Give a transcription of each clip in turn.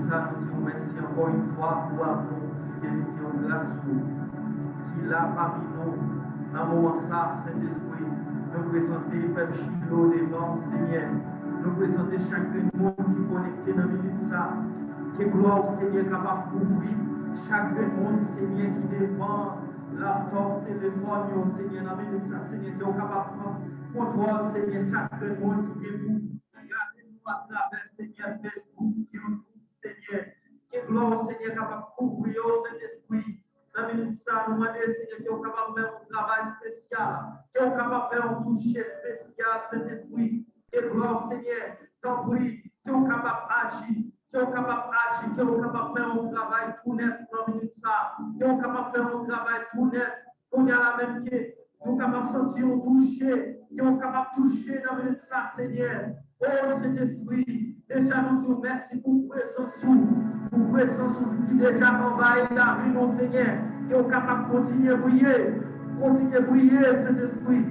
ça, nous disons merci encore une fois pour amour, fidélité, grâce qui l'a parmi nous. Dans le moment ça, Saint-Esprit, nous présenter Père Chilo devant Seigneur. Nous présenter chaque monde qui est connecté dans le milieu de ça. Que gloire au Seigneur capable d'ouvrir chaque monde, Seigneur, qui dépend laptop, téléphone, au Seigneur, dans le milieu de ça, Seigneur, qui est capable de prendre contrôle, Seigneur, chaque monde qui dépend. Regardez-nous à travers, Seigneur, Facebook, YouTube, Seigneur. Que gloire au Seigneur capable d'ouvrir au Saint-Esprit. Dans le milieu de ça, nous demandons, Seigneur, qui est capable de faire un travail spécial, qui est capable de faire un toucher spécial, Saint-Esprit. Que gloire au Seigneur, t'en prie, qui est capable d'agir. Qui est capable d'agir, qui est capable de faire un travail tout neuf dans le ça, qui est capable de faire un travail tout neuf, qu'on y a la même qui nous sommes capables de sentir toucher, qui est capable de toucher dans le ça, Seigneur. Oh Saint-Esprit, déjà nous disons merci pour présence qui déjà envahit la vie, mon Seigneur, qui est capable de continuer à briller, Saint-Esprit,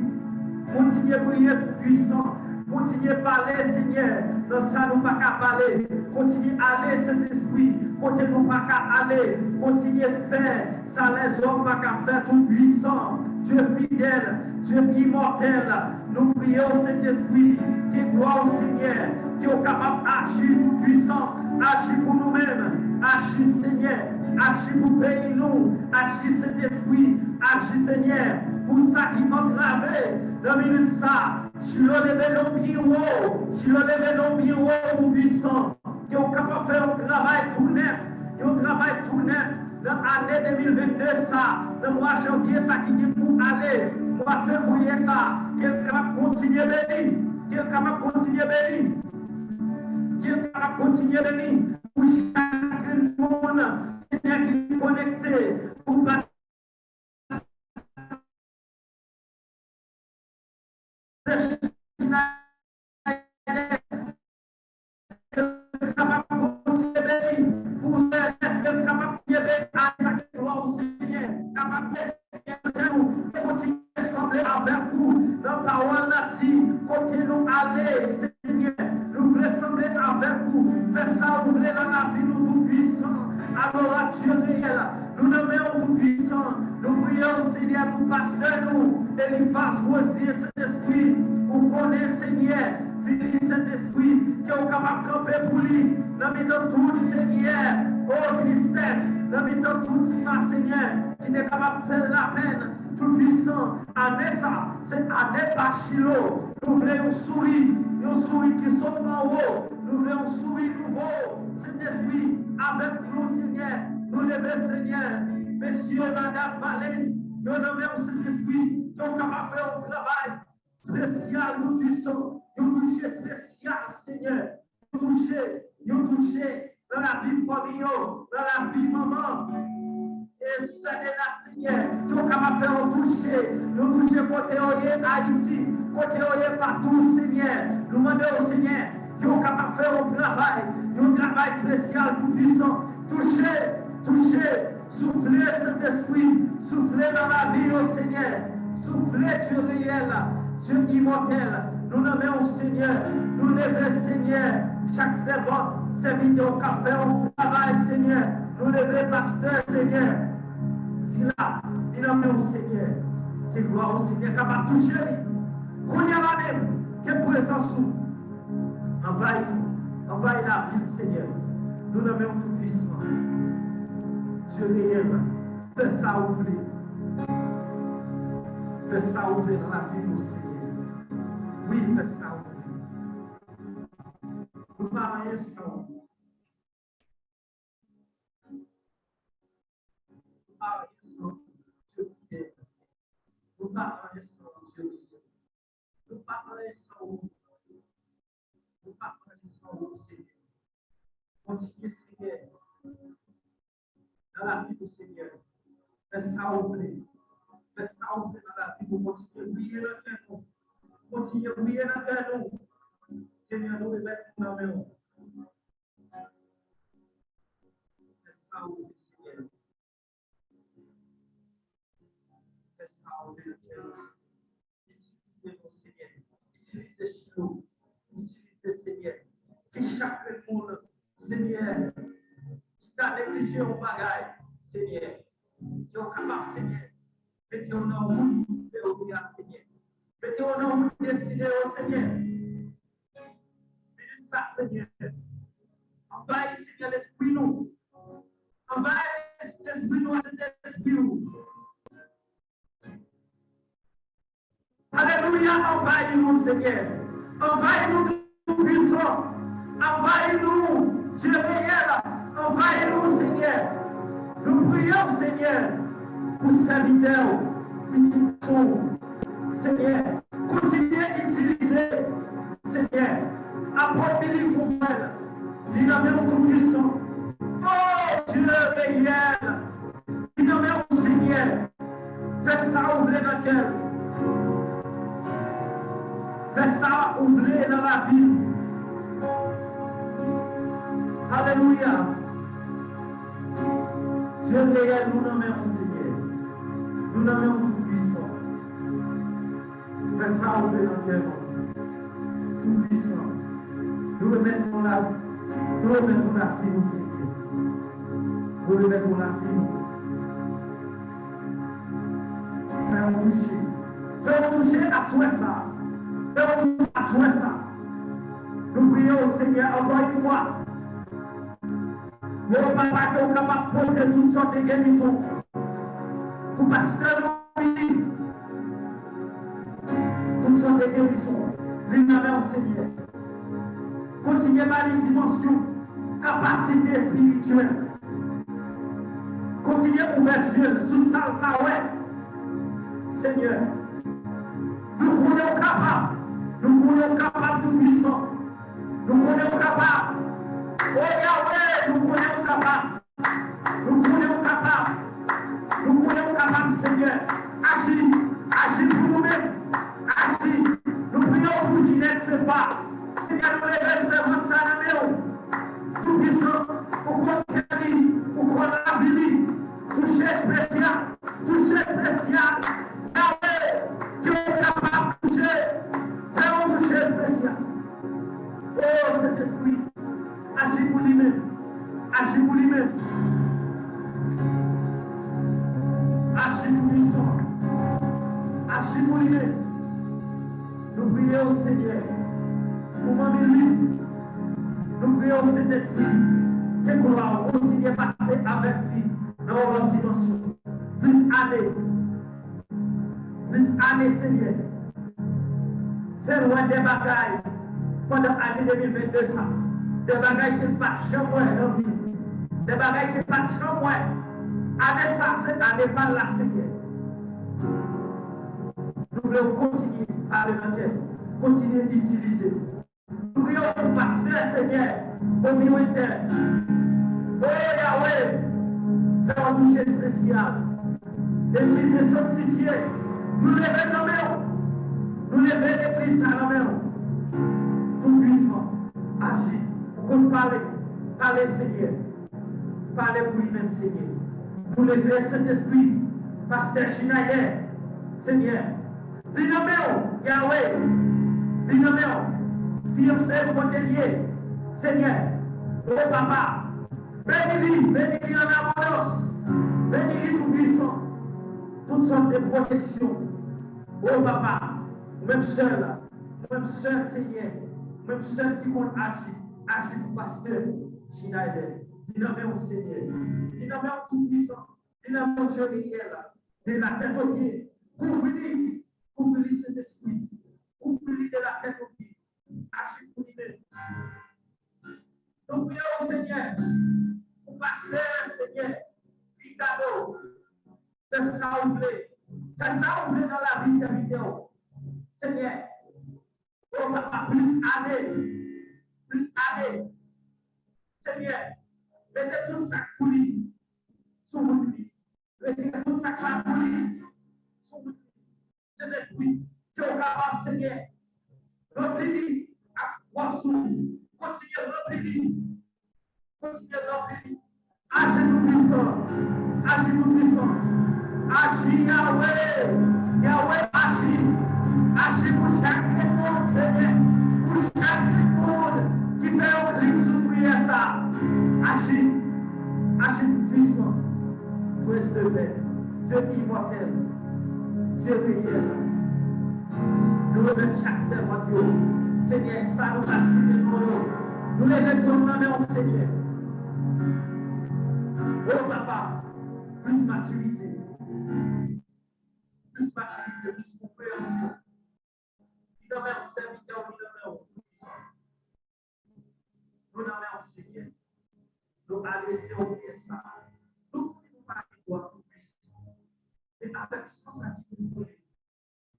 continuer à briller puissant. Continuez à parler, Seigneur. Dans ça, nous pas qu'à parler. Continuez à aller, Saint-Esprit. Continuez nous pas qu'à aller. Continuez à faire. Ça, les hommes pas qu'à faire tout puissant. Dieu fidèle, Dieu immortel. Nous prions, Saint-Esprit, qui gloire au Seigneur, qui est capable d'agir tout puissant. Agir pour nous-mêmes. Agir, Seigneur. Agir pour payer nous. Agir, Saint-Esprit. Agir, Seigneur. Pour ça qui m'a gravé. Dans minute ça. Je le lève non bureau, je le lève non bureau tout puissant, qui est capable de faire un travail tout neuf, un travail tout neuf dans l'année 2022 ça, dans le mois de janvier ça qui dit pour aller, mois de février ça, qui est capable de continuer à bénir, qui est capable de continuer à bénir, qui est capable de continuer à bénir, pour chaque monde, Seigneur qui est connecté, pour passer. Nous nommons tout puissant, nous prions Seigneur pour pasteur nous, et il fasse rosier cet esprit, pour connaître Seigneur, vivre cet esprit, qui est capable de camper pour lui, dans le tout Seigneur, oh tristesse, dans le tout ça Seigneur, qui est capable de faire la peine, tout puissant, année ça, c'est année par Chilo, nous voulons un sourire qui saute en haut, nous voulons un sourire nouveau, cet esprit, avec nous Seigneur, nous levons Seigneur, messieurs, madame, Valence, nous nommons cet esprit, qui est capable de faire un travail spécial, nous puissons, nous toucher spécial, Seigneur, nous toucher dans la vie famille, dans la vie maman. Et c'est là, Seigneur, qui est capable de faire un toucher, nous toucher côté Haïti, côté partout, Seigneur. Nous demandons au Seigneur, qui est capable de faire un travail spécial, tout puissant, toucher, souffler cet esprit, souffler dans la vie, au Seigneur, souffler Dieu réel, Dieu immortel. Nous nommons au Seigneur, nous levons Seigneur, chaque servant, serviteur, café, au travail, Seigneur, nous levons pasteur, Seigneur. Si là, nous nommons au Seigneur, qui gloire au Seigneur, capable de toucher lui. Qu'on y a la même, que présence envahit la vie du Seigneur. Nous nommons tout puissant. Dieu réel, fais ça ouvrir. Fais ça ouvrir dans la vie du Seigneur. Oui, fais ça ouvrir. Nous parlons sans. Nous parlons sans Dieu fidèle. Nous parlons sans Dieu fidèle. Nous parlons sans vous. Nous parlons sans vous, Seigneur. Continuez, Seigneur. Dans la vie du Seigneur. Fais ça ouvrir. Fais ça ouvrir dans la vie. Vous continuez à briller dans nous. Continuez à briller dans nous. Seigneur, nous remettons dans nos mains. Fais ça ouvrir, Seigneur. Fais ça ouvrir dans nous. Utilisez-nous, Seigneur. Utilisez chez nous. Utilisez, Seigneur. Que chaque monde, Seigneur, toucher au bagage, Seigneur. Qui est capable, Seigneur. Mettez-vous dans le monde de l'obéir, Seigneur. Mettez-vous dans le monde destiné au Seigneur. Dites ça, Seigneur. Envahis, Seigneur, l'esprit nous. Envahis l'esprit nous, cet esprit nous. Alléluia, envahis-nous, Seigneur. Envahis-nous tout puissant. Envahis-nous, Dieu réel. Envahis-nous, Seigneur. Nous prions, Seigneur, pour serviteurs qui sont, Seigneur. Continuez d'utiliser, Seigneur. Appropriez vos frères. L'inommé tout puissant. Oh, Dieu réel. L'inommé au Seigneur. Faites ça ouvrir dans le cœur. Faites ça ouvrir dans la vie. Alléluia. Dieu réel, nous nommons Seigneur. Nous nommons tout puissant. Faites ça ouvrir dans le cœur. Tout puissant. Nous remettons la vie. Nous remettons la vie, Seigneur. Nous remettons la vie. Fais-nous toucher. Fais-nous toucher à souhait ça. Fais-nous toucher à souhait ça. Nous prions au Seigneur encore une fois. Nous ne pas que nous capables de porter toutes sortes de guérisons. Pour pasteur nous toutes sortes de guérisons. L'inommé au Seigneur. Continuez par les dimensions, capacité spirituelle. Continuez ouverture sous ça, Seigneur. Nous voulons capables. Nous voulons capables de puissant. Nous voulons capables. Oh Yahweh, nous voulons capables. Nous voulons capables. Nous voulons capables, Seigneur. Agis. Agis pour nous-mêmes. Agis. Nous prions pour Ginette, c'est pas. Seigneur, nous les servants de Sanameo. Tout puissant. Pour qu'on guérit. Pour qu'on l'habille. Toucher spécial. Toucher spécial. Yahweh, qui est capable de toucher. Fais un toucher spécial. Oh, cet esprit. Agis pour lui-même. Agis pour lui-même. Agis pour puissant. Agis pour lui-même. Nous prions au Seigneur. Pour m'amener lui. Nous prions au Saint-Esprit. Que gloire continue à passer avec lui dans notre dimension. Plus années. Plus années, Seigneur. Fais loin des bagailles pendant l'année 2022 ça. Des bagailles qui ne passent jamais dans la vie. Des bagailles qui ne passent jamais. Année ça, c'est année par la Seigneur. Nous voulons continuer à l'évangile, continuer d'utiliser. Nous prions pour pasteur, Seigneur, au milieu de terre. Oh Yahweh, fais un toucher spécial. L'église est sanctifiée. Nous levons nos mains. Nous levons l'église à la main. Tout puissant, agis. Pour parler, parler Seigneur. Parler pour lui-même, Seigneur. Nous levons cet esprit, pasteur Schneider, Seigneur. L'inoméo, Yahweh. L'inoméo, fiancé, modélier, Seigneur. Oh papa, bénis-lui en abondance. Bénis-lui tout puissant. Toutes sortes de protections. Oh papa, même seul, Seigneur. Même seul qui compte agir pour pasteur Schneider. L'inoméo, Seigneur. L'inoméo tout puissant. L'inoméo Dieu réel. De la tête aux pieds. Couvre-lui cet esprit. Couvre-lui de la tête aux pieds. Agis pour lui-même. Nous prions au Seigneur. Pour pasteur, Seigneur. Vitalo. Fais ça ouvrir. Fais ça ouvrir dans la vie de vidéo. Seigneur. On va pas plus années. Seigneur. Mettez tout ça pour lui. Sur lui. Mettez tout ça pour lui. Sur lui. Cet esprit qui est capable, Seigneur, remplis à force. Continue à remplir. Agis tout puissant. Agis Yahweh. Yahweh, agis pour chaque monde, Seigneur. Pour chaque monde qui fait un clic sur prière ça. Agis Agis puissant, prince de paix, Dieu immortel, Dieu réel. Nous remettons chaque servant Dieu. Seigneur, ça nous a signé nous les mettons dans Seigneur. Oh papa, plus maturité, plus compréhension. Il nous met en serviteur, il nous met en puissant. Nous nous mettons Seigneur. Nous allons laisser au pied ça. Nous ne pouvons pas voir tout puissant. Et avec ça, ça qui nous voulait.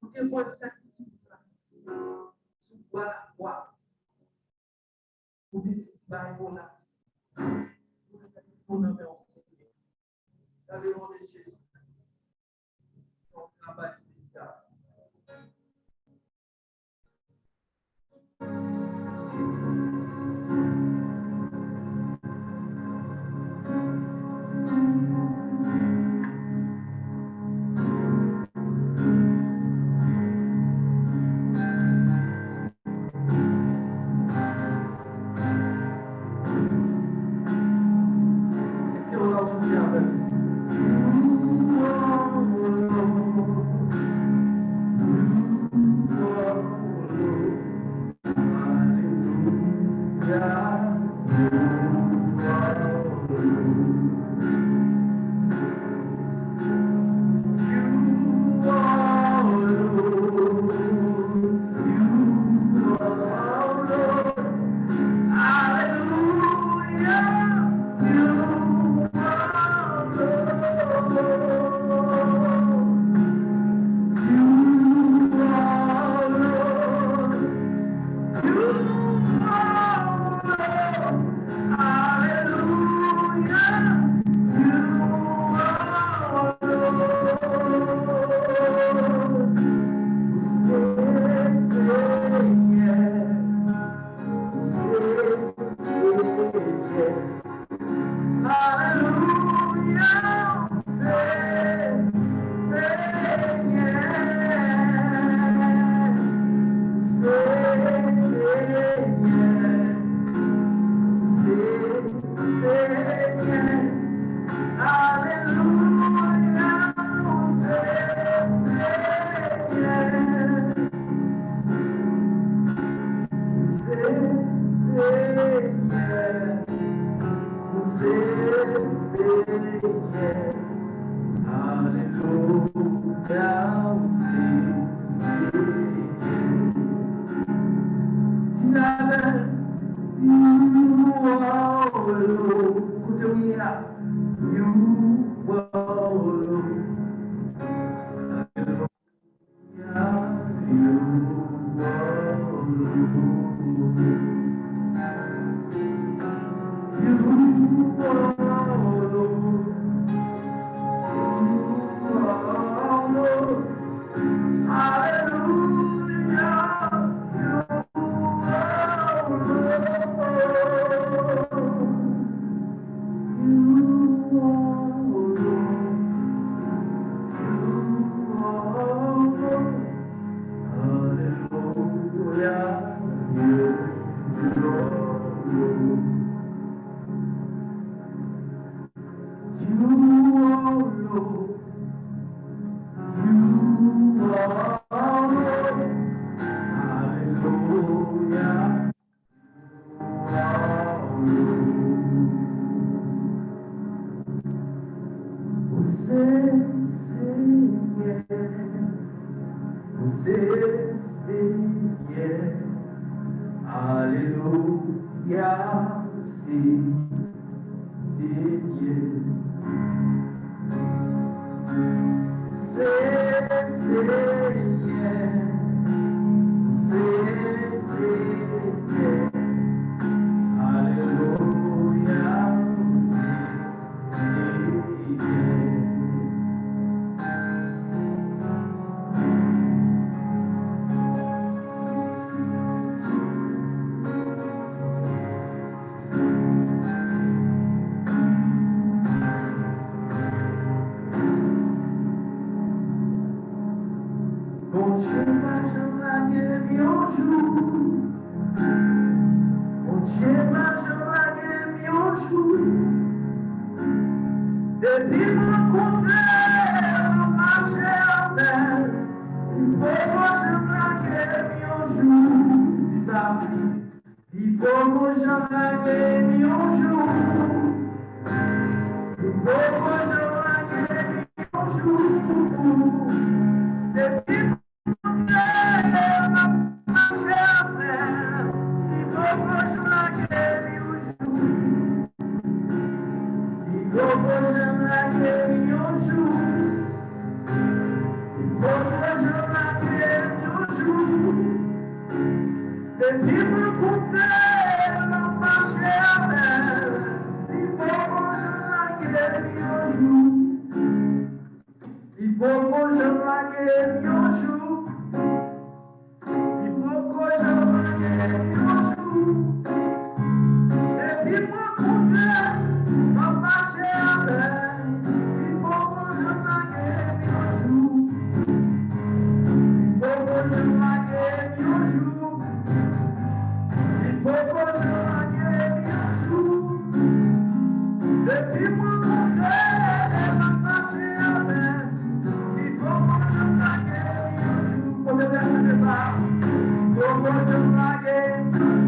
Nous devons sacrifier ça. Sous bois la croix. Nous devons faire là. Nous nous mettons Seigneur. Dans le nom de Jésus. On travaille spécial. Depuis mon côté, on marche en mer. Il faut que je blague un jour. C'est ça. Il faut que je blague un jour. Il faut que je blague un jour. Depuis mon côté, on marche en mer. Il faut que je blague un jour. Il faut que je blague un jour. Il faut que je blague un jour. Depuis mon côté, on marche en mer. Il faut que je blague un jour. Il faut que je blague un jour. Il faut que je blague un jour. Depuis mon côté, on marche en mer. Il faut que je blague un jour. Il faut que je blague un jour. Il faut que je blague un jour. Depuis mon côté, on marche en mer. Il faut que je blague un jour. Pour le verset de ça. Il faut que je blague un jour.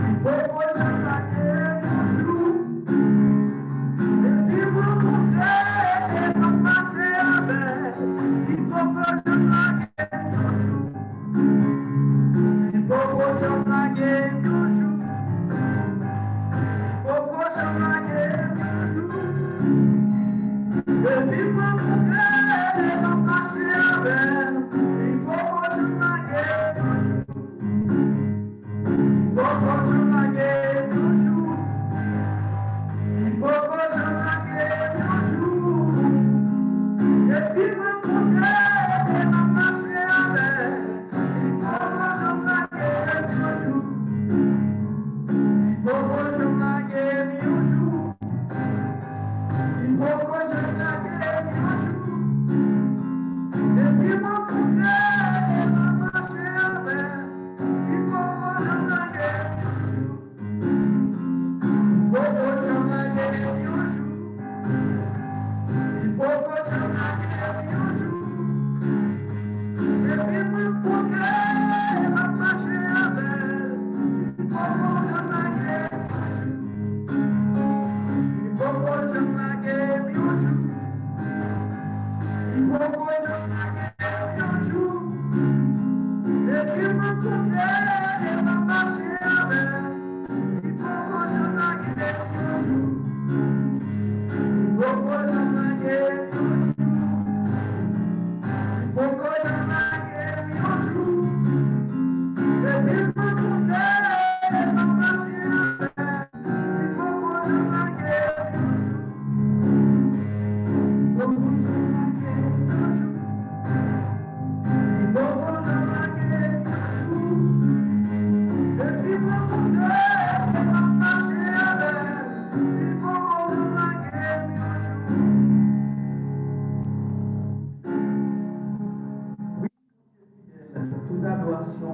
Il faut que je blague un jour. Depuis mon côté, on marche en mer. Il faut que je blague un jour. Il faut que je blague un jour. Il faut que je blague un jour. Depuis mon côté, on marche en mer. Il faut que je blague un jour. Il faut que je blague un jour. Il faut que je blague un jour. Depuis mon côté, on marche en mer. Il faut que je blague un jour. Il faut que je blague un jour. Il faut que je blague un jour. Depuis mon côté, on marche en mer. Il faut que je blague un jour. Il faut que je blague un jour. Il faut que je blague un jour. Depuis mon côté, on marche en mer. Il faut que je blague un jour. Il faut que je blague un jour. Il faut que je blague un jour. Depuis mon côté, on marche en mer. Il faut que je blague un jour. Il faut que je blague un jour. Il faut que je blague un jour. Depuis mon côté, on marche en mer. Il faut que je blague un jour. Il faut que je blague un jour. Il faut que je blague un jour. Depuis mon côté, on marche en mer. Il faut que je blague un jour. Oui, toute adoration,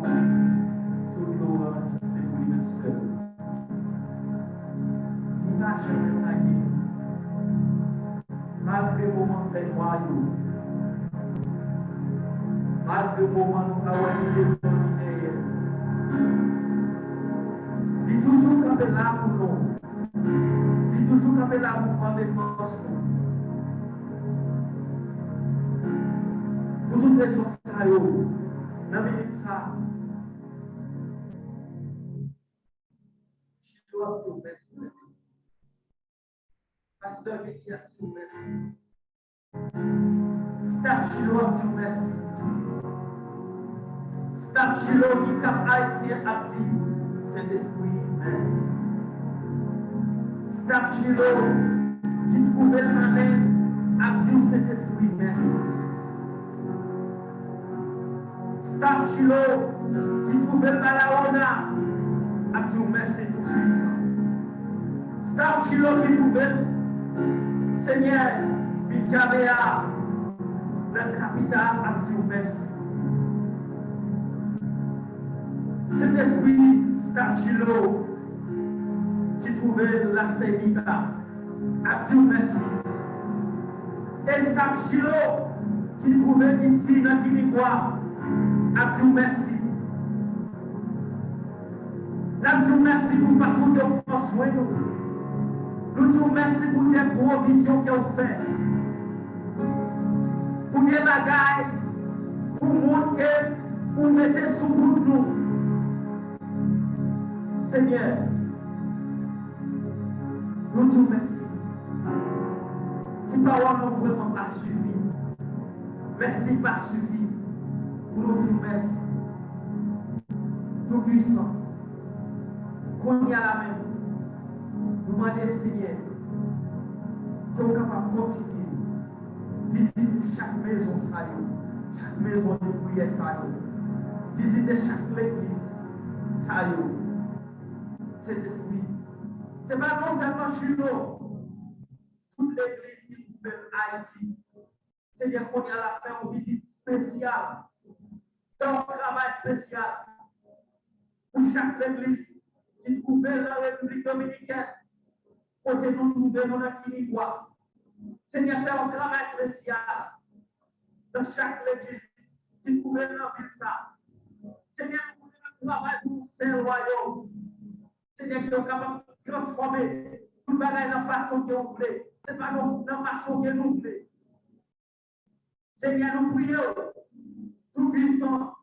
toute louange, c'est pour lui seul. Il n'a jamais blagué. Malgré le moment fait noyau, malgré le moment où nous avons été dominés, il est toujours campé là pour nous. Il est toujours campé là pour prendre défense. Pour toutes les choses, dans la minute ça, je dois te remercier. Pasteur Guy a dit merci. Staff Chilo a dit merci. Staff Chilo qui cap haïtien a dit Saint-Esprit merci. Staff Chilo qui trouvait le matin a dit Saint-Esprit merci. Staff Chilo qui trouvait le Balaona a dit merci tout puissant. Staff Chilo qui trouvait Seigneur, Bicabéa, la capitale a dit merci. Cet esprit Staff Chilo qui trouvait la Sénita à dire merci. Et ça, Chilo, qui trouvait ici dans Guinée-Bois, à dire merci. Nous disons merci pour la façon dont vous prend soin de nous. Nous disons merci pour les provisions que vous faites. Pour les bagailles, pour montrer, pour mettre sous nous. Seigneur, nous disons merci. Si parole nous vraiment pas suffi, merci pas suffi, pour nous dire merci. Nous puissons, qu'on y a la même, nous demandons Seigneur, que nous sommes capables de continuer, visiter chaque maison, chaque maison de prière, visiter chaque église, cet esprit. Ce n'est pas non seulement chez nous, toute l'église qui fait Haïti. Seigneur, qu'on y a la faire une visite spéciale, un travail spécial pour chaque église qui trouve dans la République dominicaine, côté nous trouvons dans la Guinée-Bois. Seigneur, faire un travail spécial dans chaque église qui trouve dans la ville. Seigneur, nous travail pour ces royaumes. Seigneur, qui est capable de transformer tout le bagage dans la façon que vous voulez. Ce n'est pas dans la façon que nous voulons. Seigneur, nous prions, tout puissant,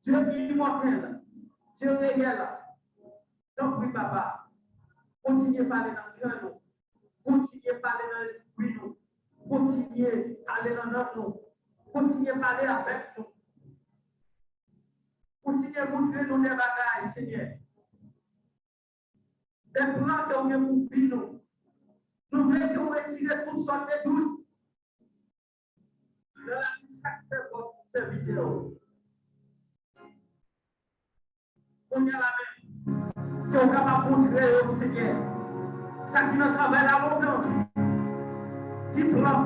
Dieu qui est immortel, Dieu réel. Donc, oui, papa, continuez à parler dans le cœur, continuez à parler dans l'esprit, continuez à parler dans notre nous, continuez à parler avec nous, continuez à montrer nous des bagailles, Seigneur. Des plans que vous avez pour vivre, nous voulons que vous retirez toutes sortes de doutes de la chaque seconde de cette vidéo. On y a la main, que vous capable de montrer au Seigneur, ça qui nous travaille là longtemps, qui plan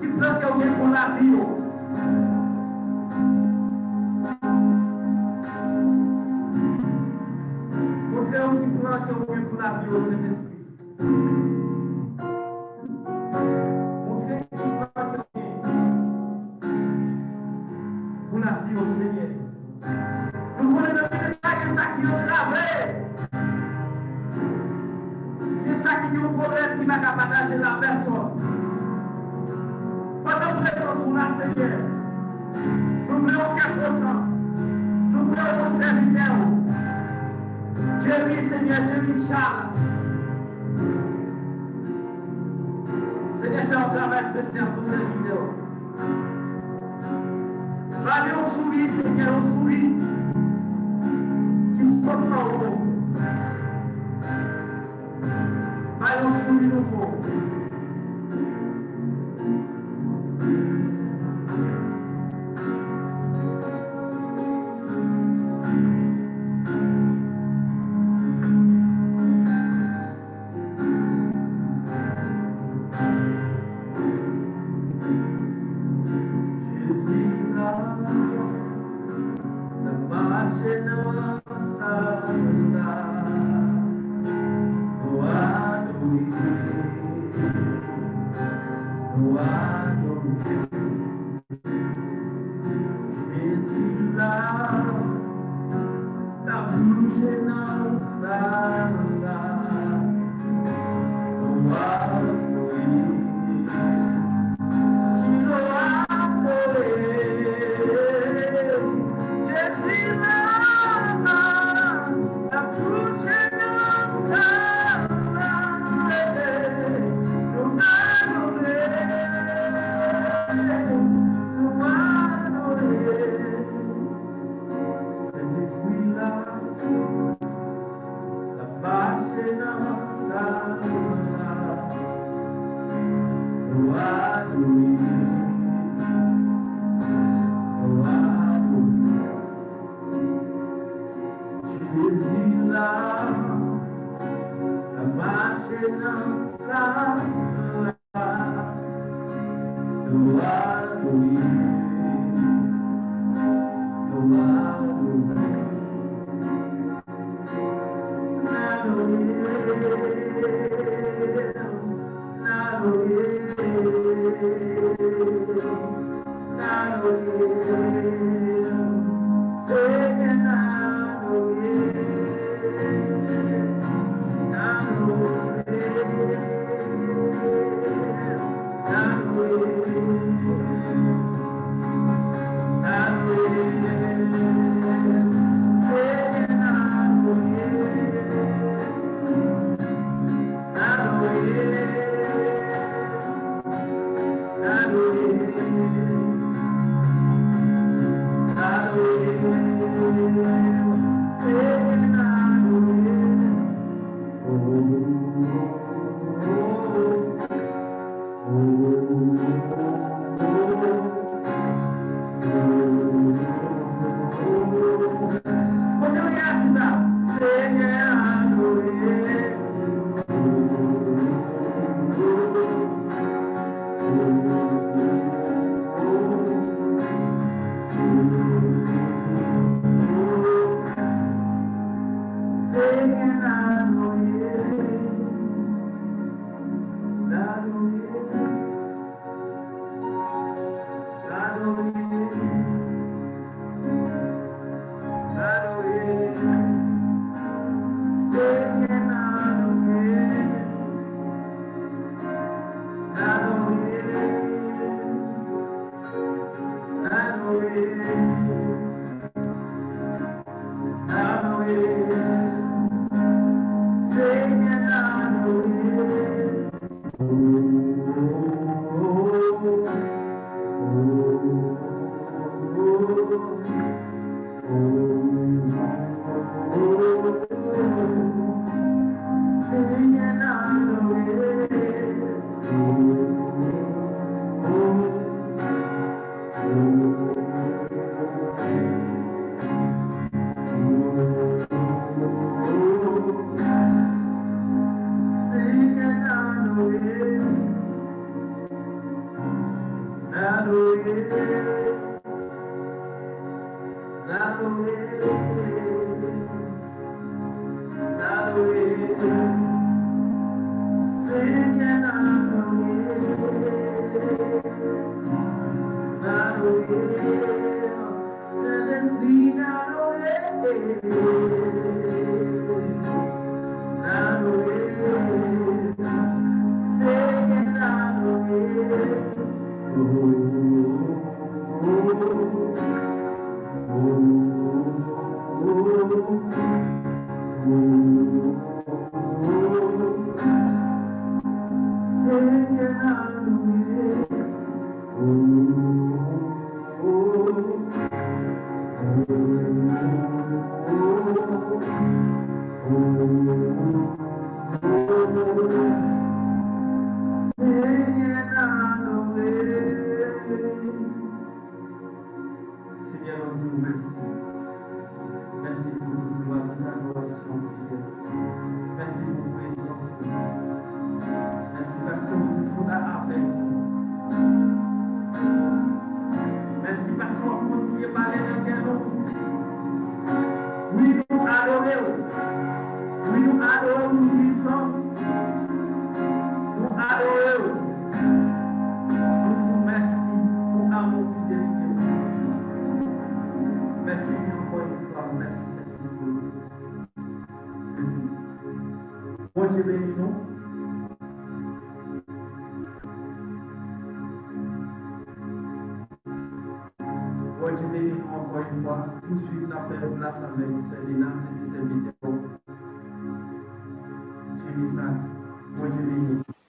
que vous avez pour la vie. Montrez-vous qui plan que vous avez pour la vie au Saint-Esprit. La vie au Seigneur. Nous voulons dire ça qui nous travaille. C'est ça qui est un problème qui n'a qu'à partager la personne. Pendant présence sur la Seigneur, nous voulons qu'être content. Nous voulons vos serviteurs. Jérémy, Seigneur, Jérémy Charles. Seigneur, fais un travail spécial pour cette vidéo. Allez, on sourit, Seigneur, on sourit. Qui sont en haut. Allez, on sourit nouveau.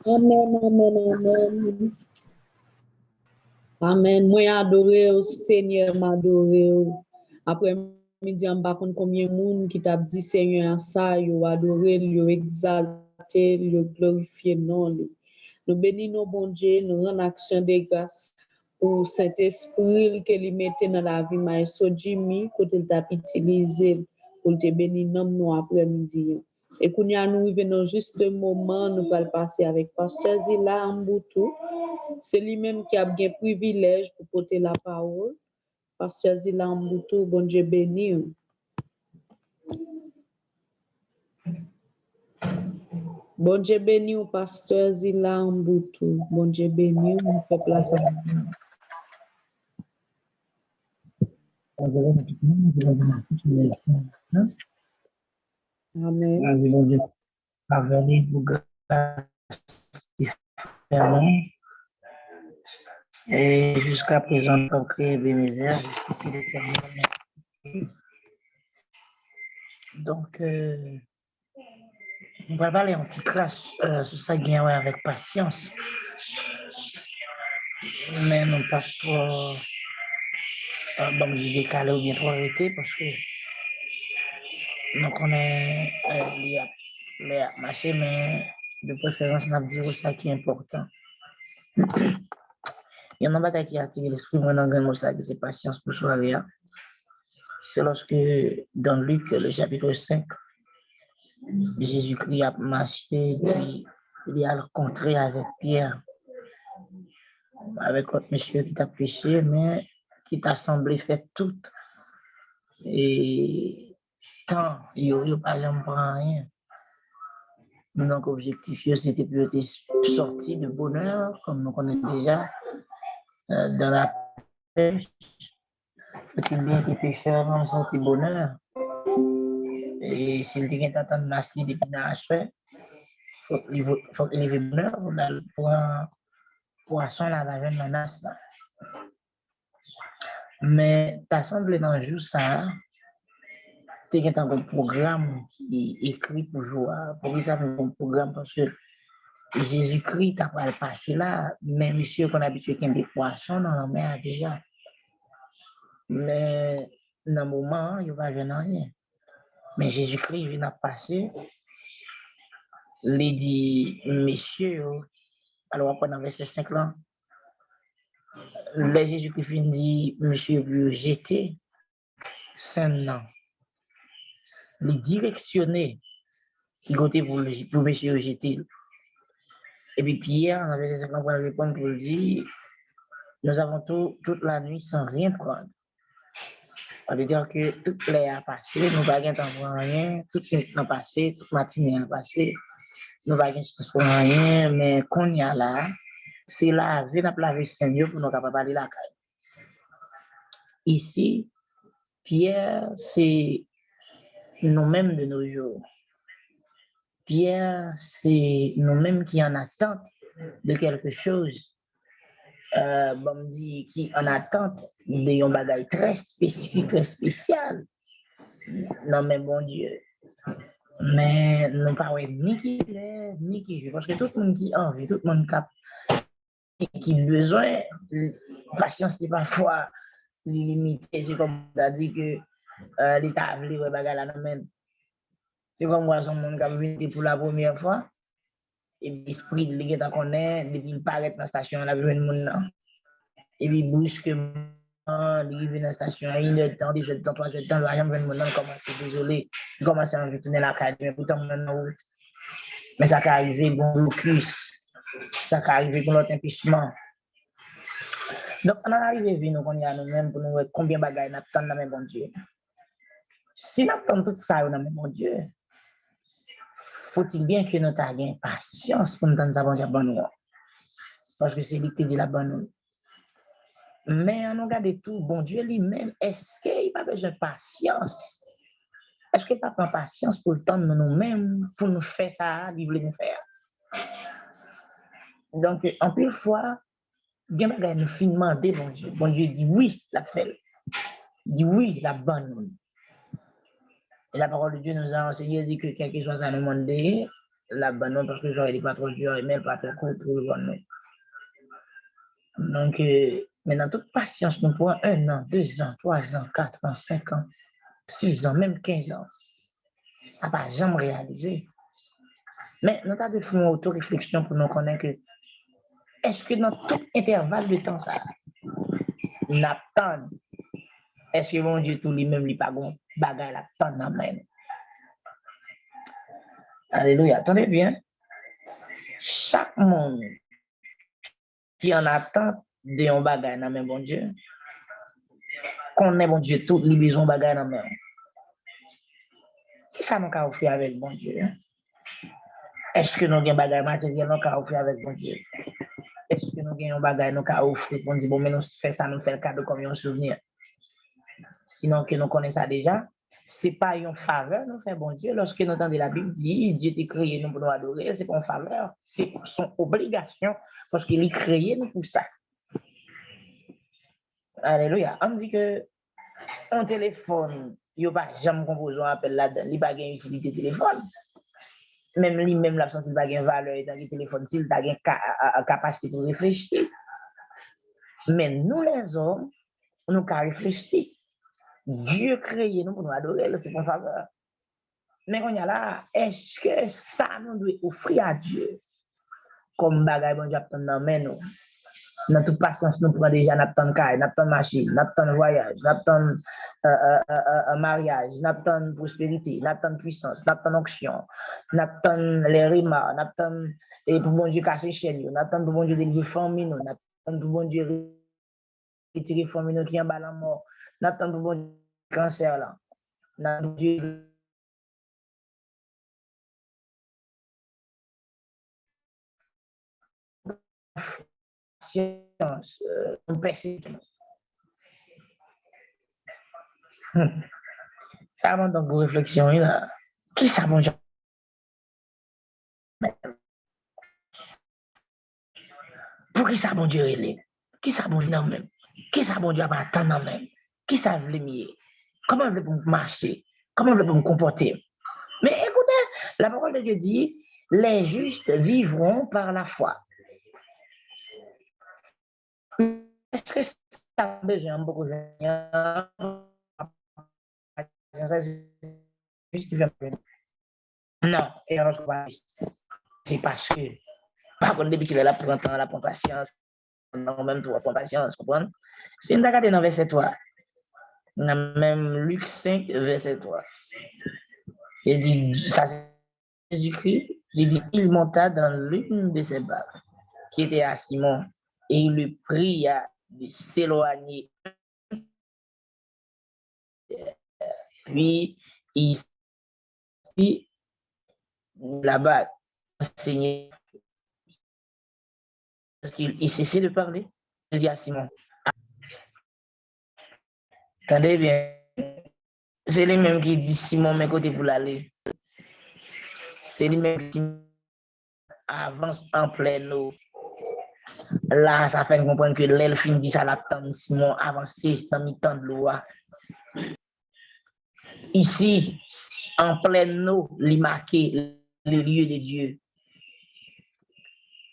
Amen, amen, amen. Amen. Moi adoré au Seigneur, m'adoré. Après midi, on va combien de monde qui t'a dit Seigneur ça, yo adoré, yo exalté, yo glorifié non. Nous bénissons bon Dieu, nous rendons action de grâce pour cet esprit que lui mettait dans la vie mais so Jimmy côté il t'a utilisé pour te bénir nous après-midi. Et quand nous venons juste un moment, nous allons passer avec Pasteur Zila Mboutou. C'est lui-même qui a bien privilège pour porter la parole. Pasteur Zila Mboutou, bon Dieu béni. Bon Dieu béni au pasteur Zila Mboutou. Bon Dieu béni au peuple à sa Amen. Parvenir pour grâce et jusqu'à présent, comme créé Ebenezer, jusqu'ici l'éternel. Donc, on va parler un petit clash sur ça qui vient avec patience. Mais non pas trop, bon, décalé ou bien trop arrêté parce que donc on est les marché, mais de préférence, on a dit ça qui est important. Il y a un bataille qui a attiré l'esprit, moi, dans le mot ça, c'est patience pour soirée. C'est lorsque, dans Luc, le chapitre 5, Jésus-Christ a marché, puis il a rencontré avec Pierre, avec autre monsieur qui t'a péché, mais qui t'a semblé faire tout. Et tant, il n'y a pas jamais rien. Donc, objectif, c'était de sortir de bonheur, comme nous connaissons déjà, dans la pêche. Faut-il bien que les pécheurs en sortent bonheur. Et s'il dit qu'il attend de masquer des pinaches, il faut qu'il ait bonheur pour un poisson là, la jeune menace là. Mais t'as semblé dans le jour ça, tu as un programme qui est écrit pour jouer. Pour ça, un programme parce que Jésus-Christ t'a pas passé là, mais monsieur qu'on a habitué qu'il y ait des poissons dans la mer déjà. Mais dans le moment, il va jamais rien. Mais Jésus-Christ vient passer. Il dit, messieurs, alors pendant verset 5 là, les Jésus-Christ dit, monsieur, vous jetez Saint-Nom. Les directionner, qui côté pour monsieur jeter. Et puis Pierre, dans verset 5 là, pour répondre pour le dire, nous avons toute la nuit sans rien prendre. Ça veut dire que toute l'air a passé, nous n'avons pas de rien, toute la nuit a passé, toute la matinée a passé, nous n'avons pas de chance pour rien, mais qu'on y a là, c'est là, venez laver Seigneur pour nous capables d'aller la caille. Ici, Pierre, c'est nous-mêmes de nos jours. Pierre, c'est nous-mêmes qui en attente de quelque chose. Bon, me dit qui en attente d'un bagage très spécifique, très spécial. Non, mais bon Dieu. Mais nous ne parlons ni qui est, ni qui joue. Parce que tout le monde qui a envie, tout le monde qui a besoin, patience c'est parfois limité. C'est comme on a dit que l'État a voulu bagage là même. C'est comme moi, son monde qui a venu pour la première fois. Et l'esprit de l'État qu'on est, depuis qu'il paraît dans la station, on a vu le monde. Et puis brusquement, il arrive dans la station, il est temps, 2 heures de temps, 3 heures de temps, le agent vient de monde commence, désolé, il commence à retourner la caille, mais pourtant, on est en route. Mais ça peut arriver bon blocus, ça peut arriver pour notre impeachement. Donc, on analyse vie nous qu'on y a nous-mêmes pour nous voir combien de bagages nous attendons dans le bon Dieu. Si nous attendons tout ça dans le bon Dieu, faut-il bien que nous ayons patience pour nous donner la bonne voie. Parce que c'est lui qui dit la bonne voie. Mais on regarde tout, bon Dieu lui-même, est-ce qu'il n'a pas besoin de patience? Est-ce qu'il n'a pas patience pour le temps de nous-mêmes, pour nous faire ça, il voulait nous faire? Donc, en plus de fois, il y a nous finement demander, bon Dieu. Bon Dieu dit oui, la fait. Il dit oui, la bonne. Et la parole de Dieu nous a enseigné, dit que quelque chose à nous demander, la bonne, parce que j'aurais dit pas trop dur, mais pas très court pour le bonne. Donc, maintenant, toute patience, nous pourrons 1 an, 2 ans, 3 ans, 4 ans, 5 ans, 6 ans, même 15 ans. Ça ne va jamais réaliser. Mais nous avons fait une auto-réflexion pour nous connaître que est-ce que dans tout intervalle de temps, ça, nous attendons, est-ce que mon Dieu, tout lui-même, il pas bon bagaille l'attend dans main? Alléluia. Attendez bien. Chaque monde qui en attend de un bagaille dans main, bon Dieu, connaît bon Dieu, tout lui besoin bagaille dans main. Ça nous a fait avec bon Dieu. Est-ce que nous avons des bagages matériels nous avons offert avec bon Dieu? Est-ce que nous avons des bagages nous avons offert pour dire, bon, mais nous faisons ça, nous faisons le cadeau comme un souvenir? Sinon, que nous connaissons ça déjà, ce n'est pas une faveur, nous faisons bon Dieu. Lorsque nous entendons la Bible dire, Dieu t'a créé nous pour nous adorer, ce n'est pas une faveur, c'est son obligation, parce qu'il a créé nous pour ça. Alléluia. On dit que un téléphone, il n'y a pas jamais composé un appel là-dedans, il n'y a pas d'utilité téléphone. Même lui-même, l'absence, il n'a pas de valeur dans le téléphone, s'il a une capacité pour réfléchir. Mais nous, les hommes, nous avons réfléchi. Dieu créé nous pour nous adorer, c'est pour faveur. Mais on y a là, est-ce que ça nous doit offrir à Dieu comme bagage bon Dieu dans nous? Dans toute patience, nous prenons déjà notre caille, notre machine, notre voyage, notre mariage, notre prospérité, notre puissance, notre onction, notre les rimas, notre pour bon Dieu casser chaîne, notre pour bon Dieu délivrer famille, notre pour bon Dieu retirer famille qui en bas la mort, notre pour bon Dieu cancer là, notre Dieu science, persévérance. Ça va donc pour réflexion là. Qui ça bon Dieu? Pour qui ça bon Dieu est? Qui ça bon Dieu non même? Qui ça bon Dieu va attendre même? Qui ça veut mieux? Comment veut pour marcher? Comment veut pour me comporter? Mais écoutez, la parole de Dieu dit, les justes vivront par la foi. Est-ce que ça a besoin beaucoup de non, et alors c'est parce que, par contre, depuis qu'il est là pour entendre la patience, non, même pour la patience, comprendre? C'est une regarder dans verset 3. Même Luc 5, verset 3. Il dit, ça c'est Jésus-Christ, il dit, il monta dans l'une de ses barques, qui était à Simon, et il lui pria de s'éloigner. Puis, ici, là-bas, enseigné, parce qu'il cessait de parler, il dit à Simon, attendez bien, c'est lui-même qui dit Simon, mes côtés pour l'aller. C'est lui-même qui avance en pleine eau. Là, ça fait comprendre que l'elfine dit ça, l'attend Simon avancer dans le temps de l'eau. Ici, en pleine eau, il marqué le lieu de Dieu.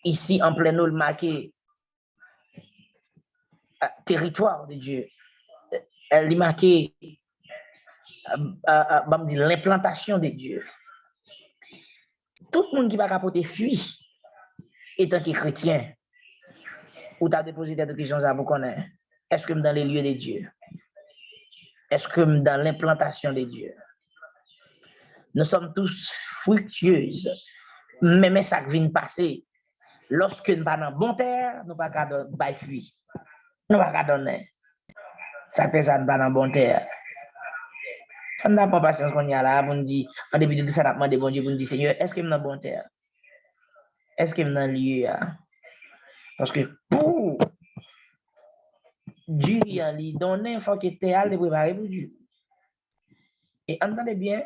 Ici, en pleine eau, il marqué territoire de Dieu. Il marqué l'implantation de Dieu. Tout le monde qui va capoter fuit, étant que chrétien, ou tu as déposé des questions à vous connaître. Est-ce que dans les lieux de Dieu? Est-ce que dans l'implantation de Dieu? Nous sommes tous fructueuses, mais ça vient passer. Lorsque nous sommes dans bon terre, nous ne pouvons pas fuir. Nous ne pouvons pas donner. Ça fait ça, nous pas dans bon terre. On n'a pas patience qu'on y a là, on dit, en début de tout ça, on demande bon Dieu, on dit, Seigneur, est-ce que nous sommes dans bon terre? Est-ce que nous sommes dans le lieu? Parce que pour Dieu, il donne il faut que tu aies de préparer pour Dieu. Et entendez bien,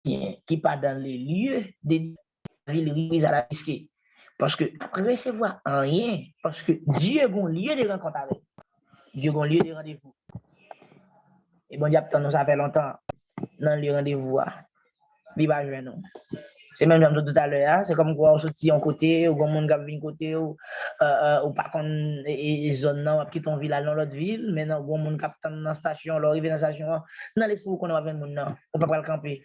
qui pas dans les lieux de villes à la risquer. Parce que recevoir rien, parce que Dieu a un lieu de rencontre avec. Dieu a un lieu de rendez-vous. Et bon Dieu, nous ça fait longtemps dans le rendez-vous. Il va jouer nous. C'est même comme tout à l'heure, c'est comme quoi on sortit en côté, ou comme on va venir côté, ou pas qu'on zone non, qui ton village dans l'autre ville, mais non, bon monde capte dans la station, l'arrivée dans la station, dans l'esprit qu'on va venir non, on peut pas le camper.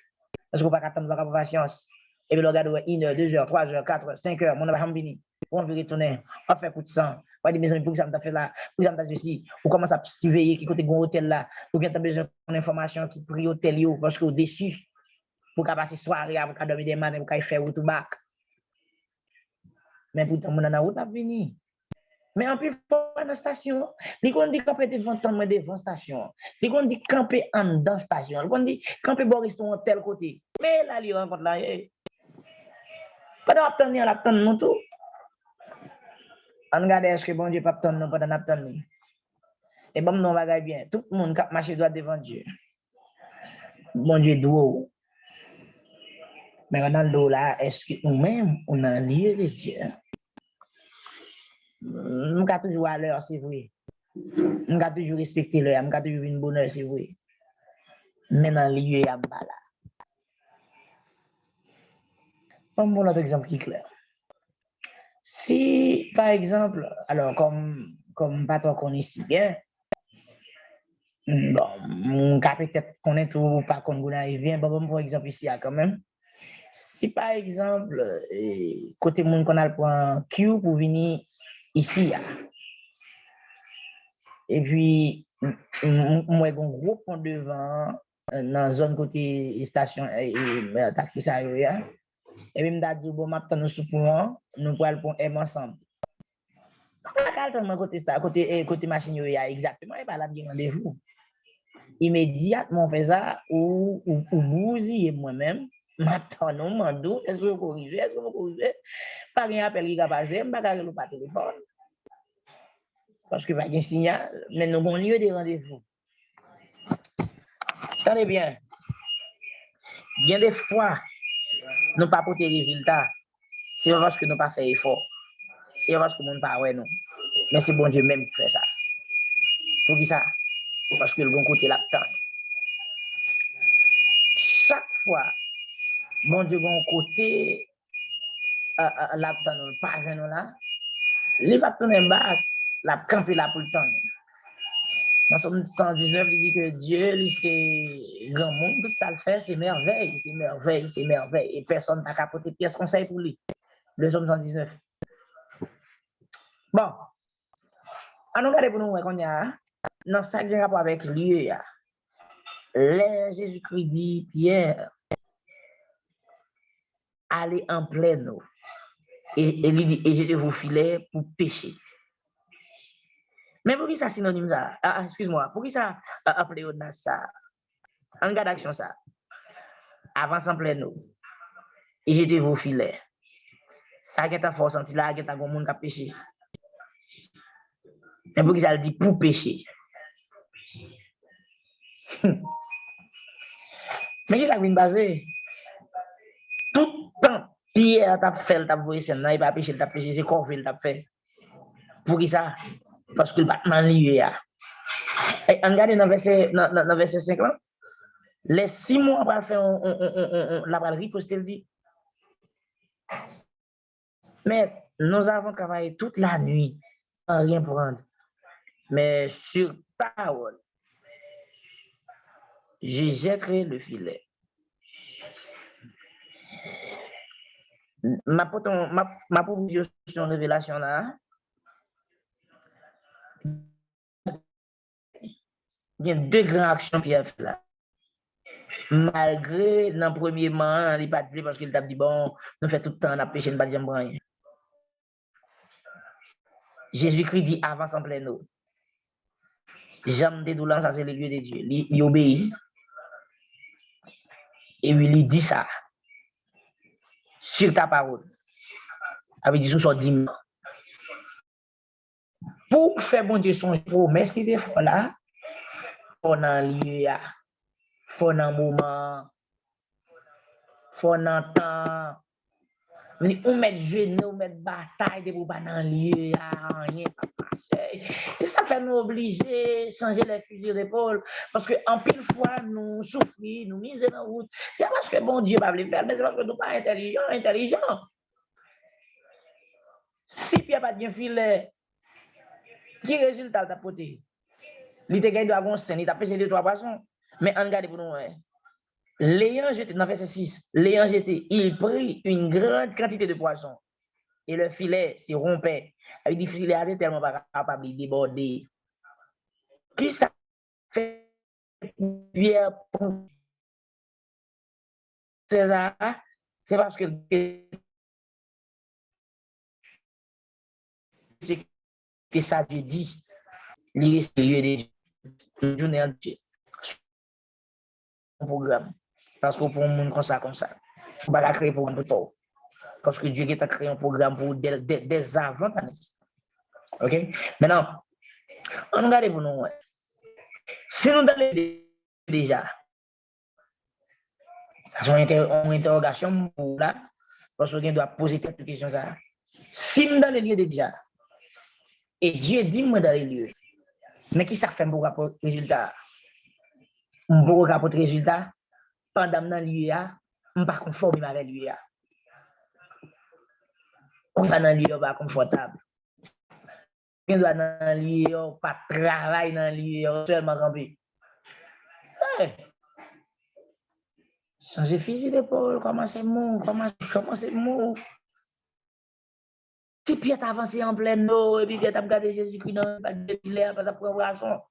Parce qu'on va pas attendre la patience. Et puis le regarde 1 heure, 2 heures, 3 heures, 4 heures, 5 heures, mon va venir. On veut retourner, on fait coup de sang. On dit mes amis pour que ça me fait là, pour que ça me fait ceci, ou commence à surveiller qui côté gon hôtel là, ou bien tu as besoin d'informations qui pris hôtel yo parce que au déçu. Pour qu'à passer soirée, pour qu'à dormir des mains, pour qu'à faire tout bac. Mais pourtant, mon ana route a fini. Mais en plus, dans la station, les gens disent camper devant la station. Les gens disent camper en dans la station. Les gens disent camper dans le restaurant tel côté. Mais là, ils rencontrent là. Pendant l'attendre, on attend nous tout. On regarde est-ce que bon Dieu pas attendre nous pendant l'attendre. Et bon, non, va bien. Tout le monde qui marche droit devant Dieu. Bon Dieu doit. Mais dans le dos là, est-ce que nous-mêmes, on a un lieu de Dieu? Nous avons toujours à l'heure, c'est vrai. Nous avons toujours respecté l'heure, nous avons toujours une bonne heure, c'est vrai. Mais dans le lieu, il y a un bas là. Un bon autre exemple qui est clair. Si, par exemple, alors comme patron connaît si bien, bon, on peut peut-être connaître ou pas qu'on arrive bien, bon, par exemple ici, quand même. Si par exemple, côté monde qu'on a le point Q pour venir ici, et puis, moi, j'ai un gros point devant, dans la zone côté station et taxi, ça, et puis, je dis, bon, maintenant, nous sommes nous pouvons le point M ensemble. Côté machine, il y a exactement, et pas là, il y a rendez-vous. Immédiatement, on fait ça, ou bousiller moi-même, maintenant, nous, mandou, est-ce que vous corrigez, est-ce que vous corrigez? Pas rien appel qui va passer, je ne vais pas le téléphone. Parce que pas de signal, mais nous avons lieu de rendez-vous. Attendez bien. Bien des fois, nous ne pas porter résultat. C'est parce que nous pas fait effort. C'est parce que nous ne pas ouais non. Mais c'est bon Dieu même qui fait ça. Pour qui ça? Parce que le bon côté l'attend. Chaque fois, bon Dieu bon côté l'attend nous pas jeune là. Il va tourner bas, la camper là pour le temps. Dans Somme 119, il dit que Dieu, c'est grand monde, tout ça le fait, c'est merveille, c'est merveille, c'est merveille. Et personne n'a capoté pièce conseil pour lui. Le Somme 119. Bon, on regarde pour nous qu'on y a, dans ça qui a rapport avec lui, Jésus-Christ dit, Pierre, allez en pleine eau. Et il dit, et jetez vos filets pour pêcher. Mais pour qui ça synonyme ça? Excuse-moi, pour qui ça appelé dans ça? En garde d'action ça. Avance en pleine eau. Et jetez vos filets. Ça qui est force senti là, qui est un monde qui a pêché. Mais pour qui ça dit pour pêcher? Mais qui ça vient basé? Tout temps, Pierre t'a fait, t'a voulu, il n'a pas pêché, t'a pêché, c'est quoi il t'a fait? Pour qui ça? Parce que le battement lié. Et on regarde dans le verset 5 là, les 6 mois après faire la balerie, poste elle dit. Mais nous avons travaillé toute la nuit sans rien prendre. Mais sur parole, je jetterai le filet. Ma proposition de révélation là, il y a 2 grandes actions Pierre fait là. Malgré dans le premier moment, il n'a pas dit parce qu'il t'a dit bon, nous faisons tout le temps, on a péché, nous ne pas rien. Jésus-Christ dit avance en pleine eau. J'aime des douleurs, ça c'est le lieu de Dieu. Il obéit. Et puis il dit ça. Sur ta parole. Avec dit sous 10 000. Pour faire bon Dieu son promesse, il est là. Faut dans lieu, faut dans moment, faut dans temps. On met jeûne, on met bataille de pour pas dans lieu, rien pas marcher. Et ça fait nous obliger de changer les fusils d'épaule parce que en pile fois nous souffrons, nous misons en route. C'est parce que bon Dieu va le faire, mais c'est parce que nous pas intelligents. Si Pierre pas bien filet, qui résultat t'a porté? Il te gagne de avoir 5, il t'a pêché 2-3 poissons. Mais en garde pour nous. L'ayant jeté, dans verset 6, l'ayant jeté, il prit une grande quantité de poissons. Et le filet s'est rompé. Avec des filets avait tellement pas capable de déborder. Qui ça fait Pierre pour César? C'est parce que c'est ça Dieu dit. Lié c'est lieu de Dieu. Journée entière. Un programme. Parce que pour un monde comme ça. On va créer pour un peu tôt. Parce que Dieu a créé un programme pour des avant. OK? Maintenant, on regarde pour nous. Si nous allons déjà, ça c'est une interrogation pour là, parce qu'on doit poser cette question ça. Si nous dans les lieux déjà, et Dieu dit moi dans les lieux, mais qui ça fait pour rapporter résultat? Pour rapporter résultat, pendant dans lieu, on pas conforme avec lui. On va dans lieu pas confortable. On doit dans lieu pas travail dans lieu seulement camper. Changer fusil d'épaule, comment c'est mou. Si Pierre t'a avancé en pleine eau, et puis Pierre t'a regardé Jésus-Christ dans l'air, pas ta progression.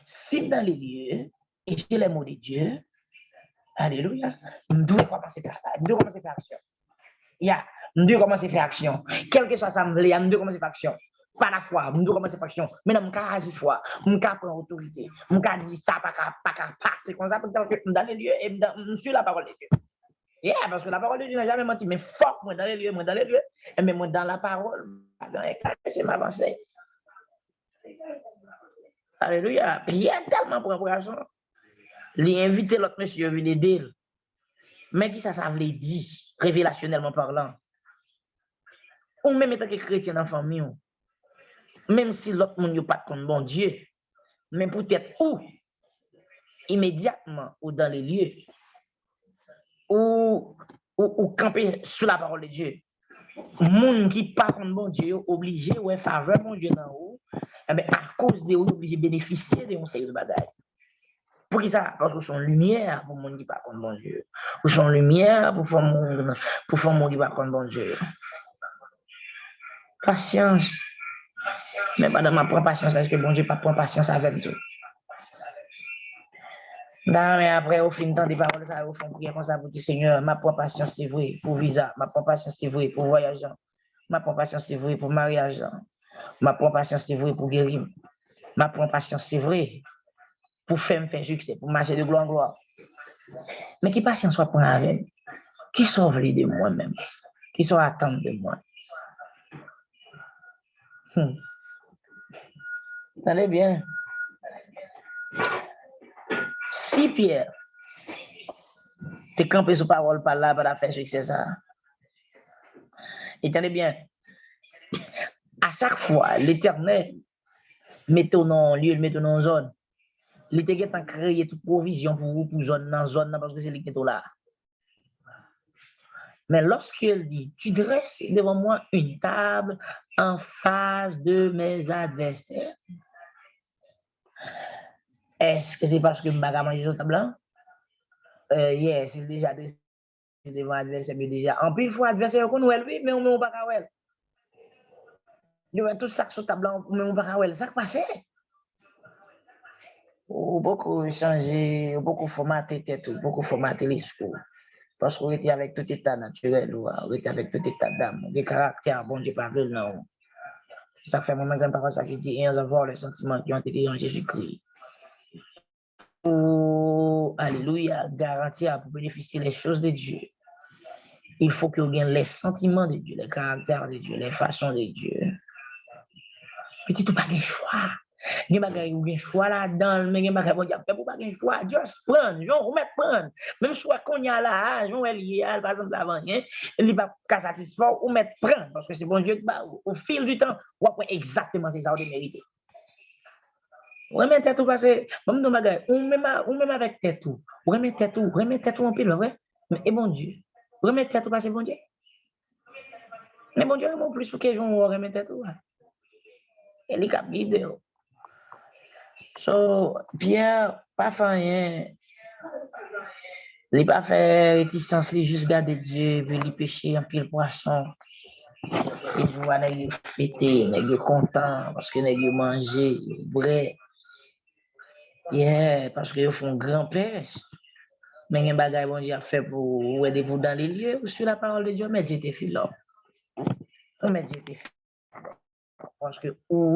Si dans les lieux, et j'ai les mots de Dieu, alléluia, nous devons commencer à faire ça, nous devons commencer à faire action. Nous devons commencer à faire action. Quel que soit ça, nous devons commencer à faire action. Pas la foi, nous devons commencer à faire action. Mais nous devons agir foi, nous devons prendre autorité, nous devons dire ça, pas qu'à passer comme ça, parce que dans les lieux, et nous suivons la parole de Dieu. Parce que la parole de Dieu n'a jamais menti, mais fuck, moi dans les lieux, et même moi dans la parole, dans les cas, c'est m'avancer. Alléluia. Pierre tellement pour opération. Il a invité l'autre monsieur à venir aider. Mais qui ça veut dire, révélationnellement parlant? Ou même étant que chrétien dans la famille, même si l'autre monde n'a pas de bon Dieu, mais peut-être où, immédiatement, ou dans les lieux, ou camper sous la parole de Dieu. Moun qui pas contre bon Dieu obligé ou faveur mon Dieu dans haut, à cause de ou obligé bénéficier de un série de bagages. Pour qui ça? Parce que son lumière pour moun qui pas contre bon Dieu. Ou son lumière pour faire moun qui pas contre bon Dieu. Patience. Mais madame ma prend patience, est-ce que bon Dieu pas prend patience avec tout? Mais après, au fin de temps, des paroles, ça, au fond, prière comme ça, pour dire, Seigneur, ma propre patience, c'est vrai, pour visa, ma propre patience, c'est vrai, pour voyage, ma propre patience, c'est vrai, pour mariage, ma propre patience, c'est vrai, pour guérir, ma propre patience, c'est vrai, pour faire succès, pour marcher de gloire en gloire. Mais qui patience soit pour avec, qui sauve de moi-même, qui soit attendre de moi. Attendez bien. Si Pierre, t'es campé sur parole par là, pour faire succès, ça. Et tenez bien, à chaque fois, l'Éternel mettez dans lieu, mettez dans zone. L'Éternel a créé toute provision pour vous, pour zone, parce que c'est lui qui est là. Mais lorsqu'il dit, tu dresses devant moi une table en face de mes adversaires, est-ce que c'est parce que je vais manger sur table là? Yes, c'est déjà devant l'adversaire, mais déjà. En plus, il faut adversaire qu'on oui, mais on ne peut pas voir. Il y a tout ça sur table là, mais on ne peut pas voir. Ça passe. Beaucoup changer, beaucoup formater tête, beaucoup formater l'esprit. Parce qu'on était avec tout état naturel, on était avec tout état d'âme, des caractères, bon Dieu, pas de non. Ça fait mon grand parole ça qui dit, et on va voir les sentiments qui ont été en Jésus-Christ. Pour, alléluia, garantir pour bénéficier des choses de Dieu. Il faut qu'on gagne les sentiments de Dieu, les caractères de Dieu, les façons de Dieu. Petit tout pas de choix. Il y a un choix là-dedans, mais il y a un choix. Juste prendre, prendre. Même choix qu'on y a là, par exemple, avant, il va pas satisfaire ou mettre prendre, parce que c'est bon Dieu, au fil du temps, on va exactement c'est ça de mériter. Remettez tout parce que, même avec tête tout, remettez tout en pile, ouais. Mais bon Dieu, remettez tout parce que bon Dieu. Mais bon Dieu, mon plus pour que je remettez tout. Et les cap vidéo. So, Pierre, pas fait rien. Il n'a pas fait réticence, il juste garder Dieu, puis il péché en pile poisson. Il voit les fêter, les content, parce que les manger, vrai. Parce qu'ils font grand pêche. Mais il y a des bagages bon Dieu a fait pour aider vous dans les lieux, sur la parole de Dieu, mais j'étais philo. Mais Dieu parce que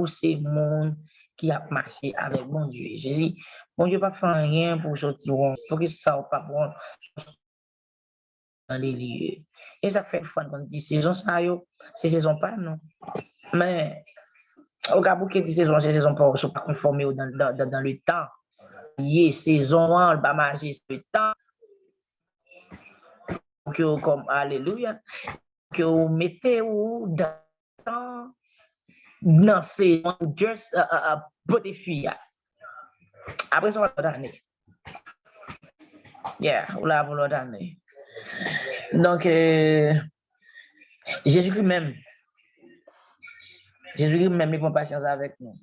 c'est le monde qui a marché avec mon Dieu. Jésus, mon Dieu pas fait rien pour sortir, pour que ça pas bon dans les lieux. Et ça fait une fois qu'on dit saison ça c'est saison pas non. Mais au cas où qui dit saison, c'est saison pas sont pas conformés dans le temps. Lié saison le pas marcher le temps que comme alléluia que vous mettez dans non c'est juste pour des filles. Après ça, on va donner. Yeah, on va donner. Donc, Jésus-Christ même, il prend patience avec nous.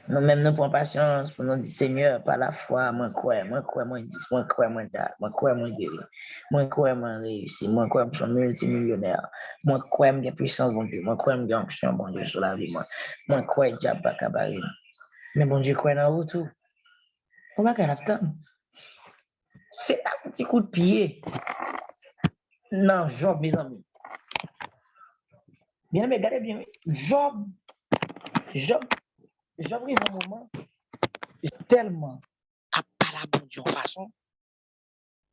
Nous-mêmes, nous prenons patience pour nous dire, Seigneur, par la foi, moi, guéri, moi, réussi, moi, je suis multimillionnaire, moi, j'ai puissance, bon Dieu, moi, j'ai onction, bon Dieu, sur la vie, moi, j'ai pas cabaret. Mais bon Dieu, quoi, dans vous tout? On va faire la c'est un petit coup de pied. Non, Job, mes amis. Bien, mais regardez bien. Job, arrive un moment tellement à pas la bonne Dieu en façon.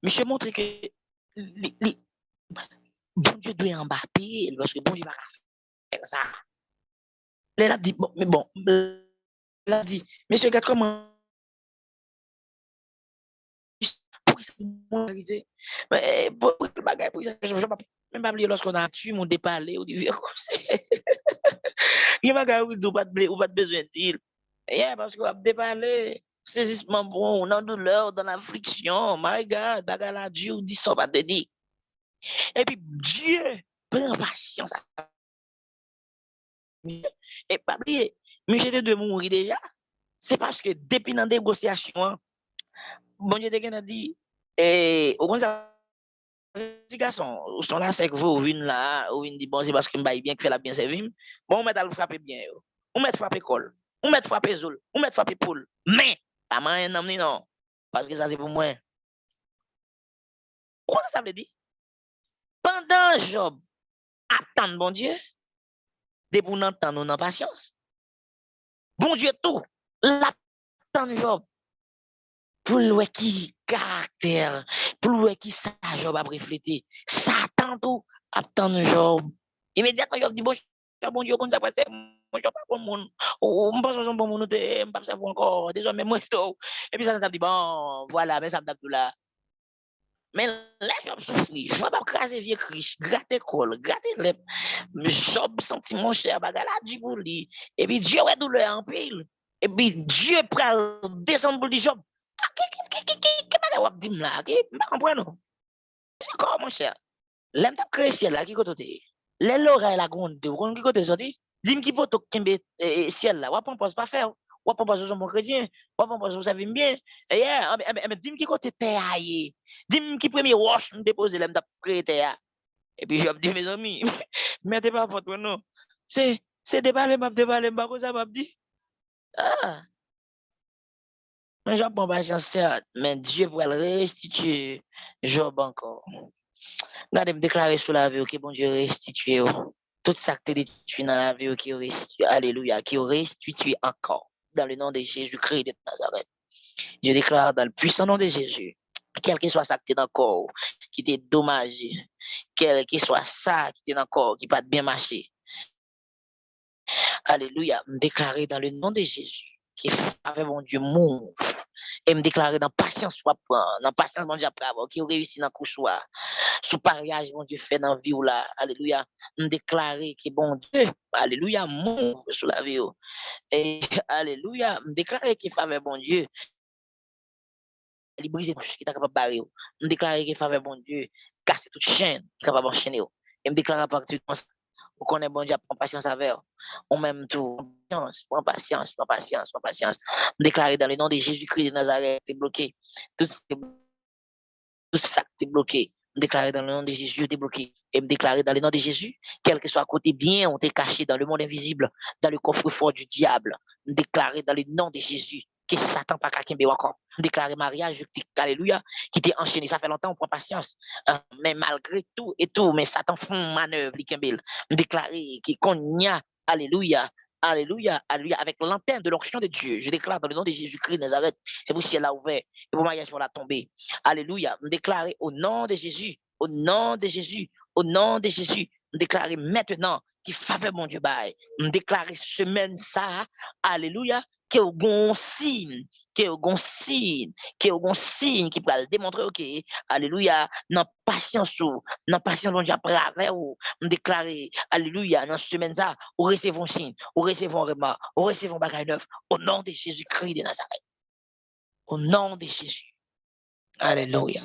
Monsieur montre que bon Dieu doit embarquer parce que bon Dieu va faire ça. Là, il a dit, bon, mais bon, il a dit, monsieur, regarde comment. Pour ça, arrivé. Mais pour le bagage, pour ça, je ne vais même pas oublier lorsqu'on a tué mon déparlé au niveau il y a pas de besoin d'il. Parce qu'on a déparlé, saisissement bon, dans la douleur, dans la friction, my God, bagarre la Dieu dit ça pas de dire. Et puis Dieu prend patience. Et pas oublier, mais j'étais de mourir déjà. C'est parce que depuis dans la négociation, bon Dieu a dit, au contraire, ces garçons, sont là, c'est que vous venez là, vous venez dire, bon, c'est parce que je vais bien, que fait la bien servir. Bon, on met à le frapper bien, on met frapper col, on met frapper zoul, on met frapper poule. Mais, pas moyen non, parce que ça c'est pour moi. Quoi ça veut dire? Pendant Job, attendre bon Dieu, de pour n'entendre nos patience. Bon Dieu tout, l'attendre Job. Pour le qui caractère, pour le qui ça Job a reflété. Satan tout attendre Job. Immédiatement Job dit bon Dieu comme ça passé moi je pas bon monde. On pense que bon monde te pas ça encore désormais moi tout. Et puis ça dit bon voilà mais ça me tout là. Mais là Job souffri, Job a crasé vieux Christ, gratter col, gratter lèvres. Job senti mon cher bagala dit pour lui. Et puis Dieu est douleur en pile. Et puis Dieu prend descendre pour lui Job. Qu'est-ce que vous dites là? Je ne comprends pas. C'est quoi, mon cher? L'aime t'a créé ciel là, qui côté? Les l'oreille la grande, vous connaissez qui côté sorti? Dis-moi qui peut tomber ciel là. Ou pas pas faire. Ou pas pas mon chrétien. Ou pas pas vous savez bien. Mais dis-moi qui côté terre aillé. Dis-moi qui premier wash me déposer l'aime t'a créé terre. Et puis je dis mes amis, mettez pas faute non. C'est déballer m'a quoi ça m'a dit. Ah. Mais Job prend patience, certes, mais Dieu va le restituer. Job encore. Regardez, me déclarer sur la vie, que bon Dieu restitue. Tout ça que tu détruit dans la vie, qui restitue. Alléluia, qui restitue encore. Dans le nom de Jésus-Christ de Nazareth. Je déclare dans le puissant nom de Jésus, quel que soit ça que tu es dans le corps, qui t'est dommagé, quel que soit ça qui t'est dans le corps, qui pas bien marché. Alléluia, me déclarer dans le nom de Jésus, qui fait mon Dieu move. Et me déclarer dans patience, dans patience, mon Dieu, après avoir, qui réussit dans le couchoir, sous pariage, mon Dieu, fait dans la vie ou là, alléluia, me déclarer que bon Dieu, alléluia, move sur la vie. Et alléluia, me déclarer qu'il faveur bon Dieu, il brise tout ce qui est capable de barrer. Me déclarer qu'il faveur bon Dieu, casser toute chaîne qui est capable d'enchaîner. Et me déclarer à partir de ça, vous connaissez bon Dieu, prends patience avec on même tout, prends patience. Me déclarer dans le nom de Jésus-Christ de Nazareth, c'est bloqué. Tout ça, c'est bloqué. Me déclarer dans le nom de Jésus, débloqué. Et me déclarer dans le nom de Jésus, quel que soit côté bien, on t'est caché dans le monde invisible, dans le coffre-fort du diable. Me déclarer dans le nom de Jésus, que Satan pas qu'à encore. Déclarer mariage, alléluia, qui t'est enchaîné, ça fait longtemps, on prend patience. Mais malgré tout et tout, mais Satan font manœuvre, déclarer qu'on y a, alléluia, alléluia, alléluia, avec l'antenne de l'onction de Dieu. Je déclare dans le nom de Jésus-Christ de Nazareth, c'est pour ciel a ouvert, et pour mariage pour la tomber. Alléluia, déclarer au nom de Jésus, au nom de Jésus, au nom de Jésus, déclarer maintenant qui faveur mon Dieu bail, déclarer semaine ça, alléluia, que au gon signe, que au gon signe, que au gon signe qui va le démontrer, ok, alléluia, non patience ou, non patience mon Dieu après ou, déclarer, alléluia, dans semaine ça, ou recevons signe, ou recevons remas, ou recevons bagaille neuf, au nom de Jésus-Christ de Nazareth, au nom de Jésus, alléluia.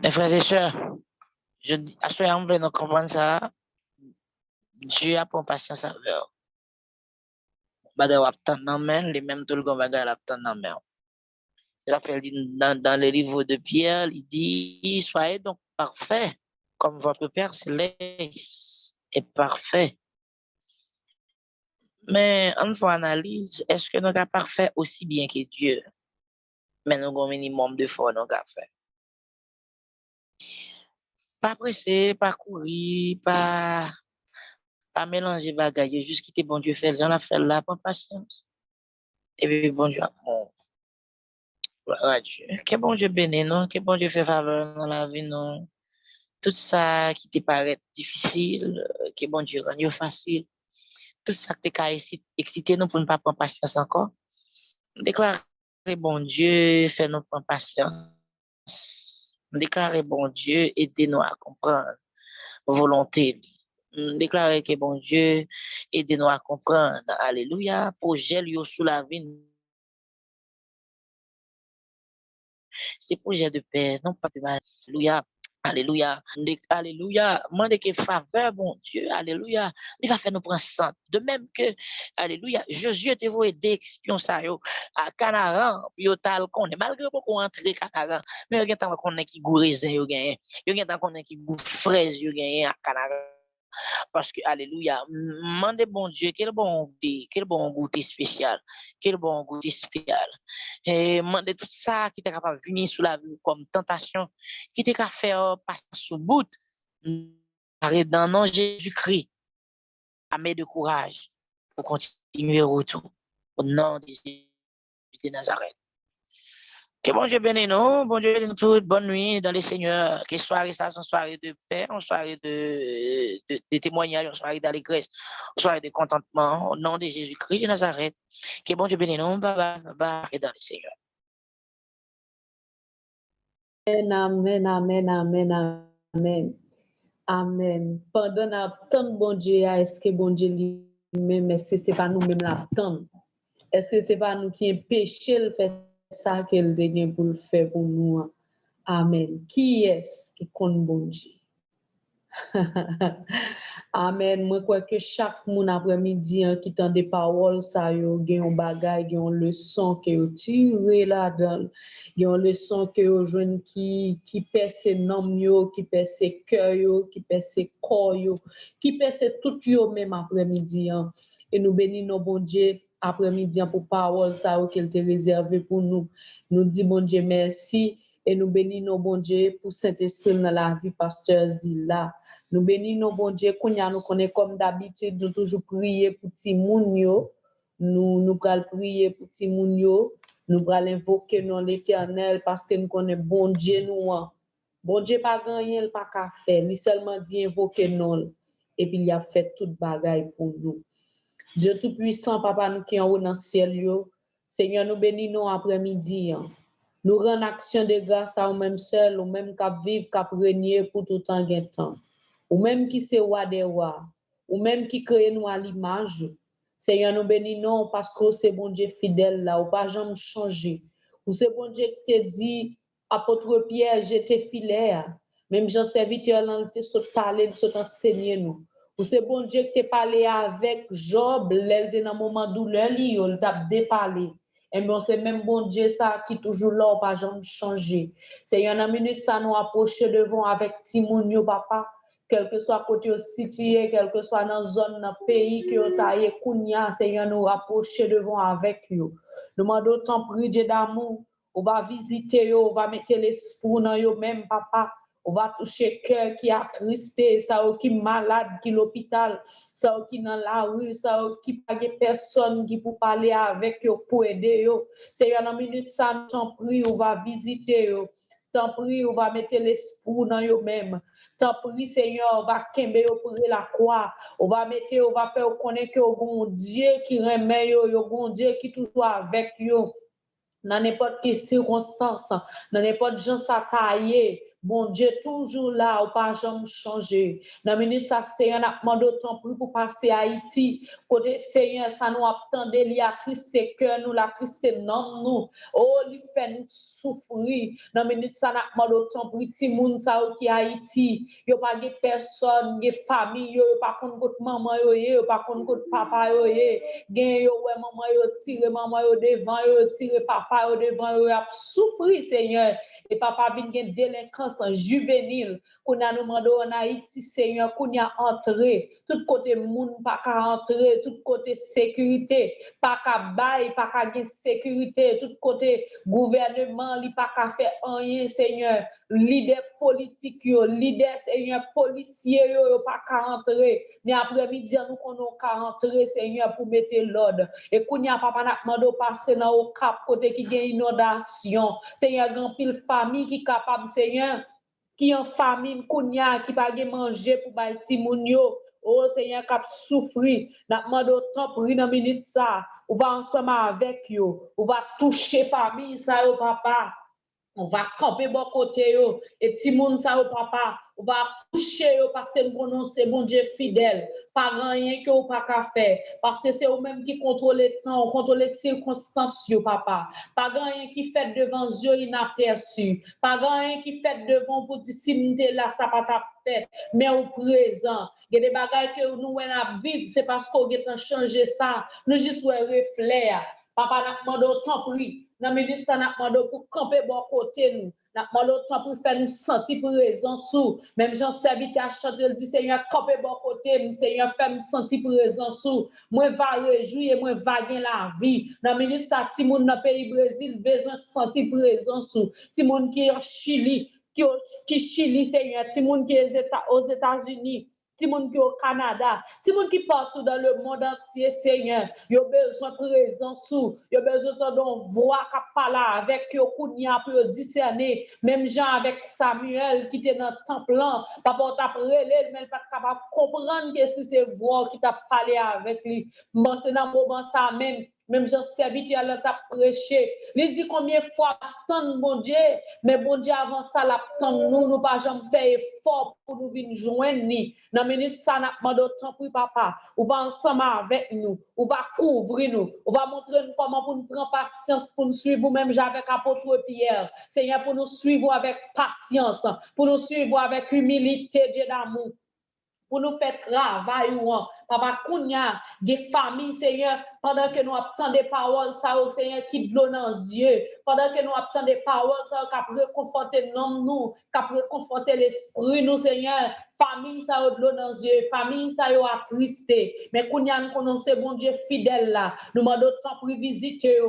Mes frères et sœurs, je dis, à ce moment nous comprendre ça, Dieu a pour patience avec eux. Bagay wap tan nan men, les mêmes tout le gon bagay la tan nan men. Ça fait dans le livre de Pierre, il dit, soyez donc parfaits, comme votre Père céleste est parfait. Mais on fait analyse, est-ce que nous sommes parfaits aussi bien que Dieu? Mais nous avons un minimum de fois nous avons fait. Pas pressé, pas courir, pas mélanger bagay, juste quitter bon Dieu fait, j'en a fait là, prends patience. Et puis bon Dieu, gloire Dieu. Que bon Dieu bénit, non? Que bon Dieu fait faveur dans la vie, non? Tout ça qui te paraît difficile, que bon Dieu rende facile. Tout ça qui te excité nous pour ne pas prendre patience encore. Déclarer bon Dieu, fait nous prendre patience. Déclarer bon Dieu, aidez-nous à comprendre volonté. Déclarer que bon Dieu, aidez-nous à comprendre. Alléluia. Projet lui sous la vie. C'est projet de paix, non pas de mal. Alléluia. Alléluia. Alléluia. Mandez que faveur, bon Dieu. Alléluia. Il va faire nous prendre sang. De même que, alléluia, Josué te voit aider espion ça yo à Canaran, puis au tal connaît malgré beaucoup entrer Canaran, mais il y a tant qu'on qui goût raisin yo gagne. Il y a tant qu'on qui goût fraise yo gagne à Canaran. Parce que, alléluia, mandez bon Dieu, quel bon goûter spécial, quel bon goûter spécial. Et mandez tout ça qui est capable de venir sous la vie comme tentation, qui est capable de faire passer sous bout, dans le nom de Jésus-Christ, armé de courage pour continuer au retour. Au nom de Jésus de Nazareth. Que bon Dieu bénisse nous, bon Dieu bénisse nous toutes, bonne nuit dans le Seigneur, que soirée ça, une soirée de paix, une soirée de témoignage, une soirée d'allégresse, une soirée de contentement, au nom de Jésus-Christ de Nazareth. Que bon Dieu bénisse nous, bye bye, dans le Seigneur. Amen, amen, amen, amen. Amen. Pendant l'attente, bon Dieu, est-ce que bon Dieu lui-même, est-ce que c'est pas nous-mêmes l'attente? Est-ce que c'est pas nous qui avons péché le fait ça qu'elle a pour le faire pour nous? Amen. Qui est-ce qui compte bon Dieu? Amen. Moi, crois que chaque monde après-midi qui tend des paroles, ça yo gen un bagay, gen une leçon que yo tire là-dedans, gen une leçon que yo joine qui perce nom yo, qui perce cœur yo, qui perce corps yo, qui perce tout yo même après-midi. Et nous bénissons bon Dieu après-midi pour parole ça qu'elle te réservé pour nous. Nous dit bon Dieu merci et nous bénissons bon Dieu pour Saint-Esprit dans la vie pasteur Zila. Nous bénissons bon Dieu, nous connaissons comme d'habitude, nous toujours prier pour ti moun yo. Nous pral prier pour ti moun yo. Nous pral invoquer non l'Éternel parce que nous connaissons bon Dieu nous. Bon Dieu pas gagné, il pas qu'à faire, il seulement dit invoquer non et puis il a fait toute bagaille pour nous. Dieu tout puissant, papa nous qui en haut dans le ciel yo. Seigneur, nous bénissons après-midi. Nous rendons action de grâce à nous-mêmes seuls, ou même qu'à vivre, qu'à régner pour tout temps et temps. Ou même qui c'est roi des rois, ou même qui crée nous à l'image. Seigneur, nous bénissons parce que c'est bon Dieu fidèle là, ou pas jamais changer. Ou c'est bon Dieu qui te dit, apôtre Pierre, j'étais filaire. Même Jean serviteur là, te saute parler, saute enseigner nous. Ou c'est bon Dieu qui te parlé avec Job, l'elle dans moment douleur, il t'a déparlé. Et bien, c'est même bon Dieu ça qui toujours là, pas jamais changer. Seigneur, dans minute ça nous approcher devant avec Timounio papa. Quel que soit côté situé, quel que soit dans zone, dans pays que vous taillez, Kounia, Seigneur, nous rapprocher devant avec vous. Nous demandons ton prix, Dieu d'amour. On va visiter, on va mettre l'esprit dans eux même, papa. On va toucher cœur qui a tristé, ça qui malade, qui l'hôpital, ça qui dans la rue, ça qui pas personne qui pour parler avec eux, pour aider eux. Seigneur, dans minute ça, t'en prie, on va visiter eux. T'en prie, on va mettre l'esprit dans eux même. T'en prie, Seigneur, on va kembe pour la croix. On va faire connaître que bon Dieu qui remet eux, bon Dieu qui toujours avec eux. Dans n'importe quelle circonstance, dans n'importe gens ça taillé, bon Dieu toujours là, ou pas jamais changer. Dans minute ça Seigneur n'a demandé autant pour passer à Haïti. Côté Seigneur ça nous attendait, il y a triste cœur nous, la triste non nous. Oh, il fait nous souffrir. Dans minute ça n'a demandé autant pour petit monde ça qui Haïti. Yo pas de personne, de famille, yo pas contre maman yo pas contre papa yo gen yo ouais maman yo tire maman yo devant yo tire papa yo devant yo a souffrir Seigneur et papa vient gen délinquance juvénile qu'on a nous demandé en Haïti Seigneur qu'on y a entré tout côté moun pas ka entrer tout côté sécurité pas ka bail pas ka gen sécurité tout côté gouvernement li pas ka faire rien Seigneur leader politique yo leader Seigneur policier yo pas ka entrer mais après-midi nous qu'on ka entrer Seigneur pour mettre l'ordre et qu'on y a papa n'a demandé passer dans au cap côté qui gagne inondation Seigneur grand pile famille qui capable Seigneur qui en famine qu'on y a qui pas manger pour bailler ti moun yo oh Seigneur cap souffrir n'a demandé autant pour une minute ça on va ensemble avec yo on va toucher famille ça yo papa on va camper bon côté yo et ti moun ça au papa on va toucher yo parce que nous connaissons bon Dieu fidèle pas rien que ou pas qu'à faire parce que c'est eux même qui contrôle le temps contrôle les circonstances yo papa pas rien qui fait devant yeux inaperçu pas rien qui fait devant pour dissiminer là ça pas t'a fait mais au présent il y a des bagages que nous on a vivre c'est parce qu'on a changé ça nous juste reflet papa n'a demandé autant prix dans minute ça n'a demandé pour camper bon côté nous n'a demandé autant pour faire nous sentir présent sous même Jean serviteur à chanter dit Seigneur camper bon côté Seigneur fait me sentir présent sous moi va réjouir moi va gagner la vie dans minute ça ti moun dans pays Brésil besoin sentir présent sous ti moun qui en Chili qui Chili Seigneur ti moun qui aux États-Unis ti moun qui au Canada, ti moun qui partout dans le monde entier, Seigneur, yo besoin de présence sous, yo besoin de voix qui parle avec yo kounya pour discerner, même Jean avec Samuel qui était dans le temple là, papa t'a relé mais pas capable comprendre que c'est voix qui t'a parlé avec lui. Bon c'est dans moment ça même Jean serviteur là t'a prêché. Il dit combien de fois attendre bon Dieu, mais bon Dieu avant ça l'attendre nous pas jamais faire effort pour nous venir joindre ni. Dans minute ça n'a demandé autant pour papa, on va ensemble avec nous, on va couvrir nous, on va montrer nous comment pour nous prendre patience pour nous suivre même avec apôtre Pierre. Seigneur pour nous suivre avec patience, pour nous suivre avec humilité, Dieu d'amour. Pour nous faire travail ou papa kounya des familles Seigneur pendant que nous attendons des paroles ça au Seigneur qui blonne dans les yeux pendant que nous attendons des paroles ça qui réconforter nous qui réconforter l'esprit nous Seigneur famille ça au blonne dans les yeux famille ça yo attristé mais kounya nous connaissons bon Dieu fidèle là nous demandons temps pour visiter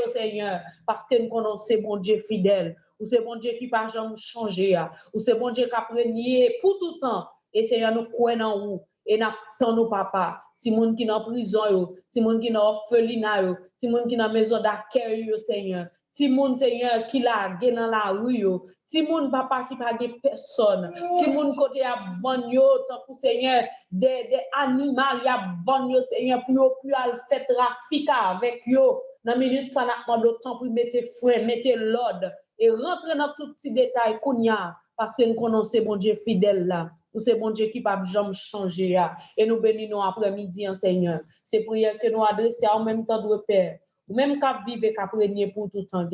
Seigneur parce que nous connaissons bon Dieu fidèle ou c'est bon Dieu qui pas jamais changer ou c'est bon Dieu qui a régné pour tout temps et Seigneur nous croyons en vous et n'attend nos papa si moun qui dans prison yo si moun qui dans orphelinat yo si moun qui dans maison d'accueil yo Seigneur si moun Seigneur qui la dans la rue yo si moun papa qui pas personne si moun côté a bon yo tant pour Seigneur des animaux y a bon yo Seigneur pour al faire trafic avec yo dans minute ça n'a pas d'autant pour mettre frein mettre l'ordre et rentrer dans tout petit détail kounya parce que nous connaissons bon Dieu fidèle là ou c'est bon Dieu qui pas jamais changer et nous bénissons après-midi en Seigneur c'est prière que nous adresser en même temps de Père même cap vivre cap régner pour tout temps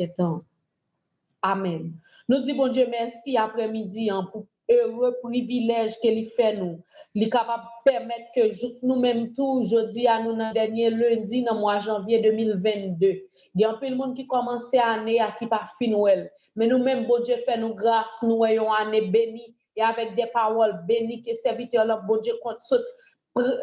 amen nous dit bon Dieu merci après-midi pour heureux privilège qu'il fait nous il capable permettre que nous même tout jeudi à nous dans dernier lundi dans mois janvier 2022 il y a un peu de monde qui commence année à qui pas finouel mais nous même bon Dieu fait nous grâce nous ayons année bénie et avec des paroles bénies que serviteur là bon Dieu compte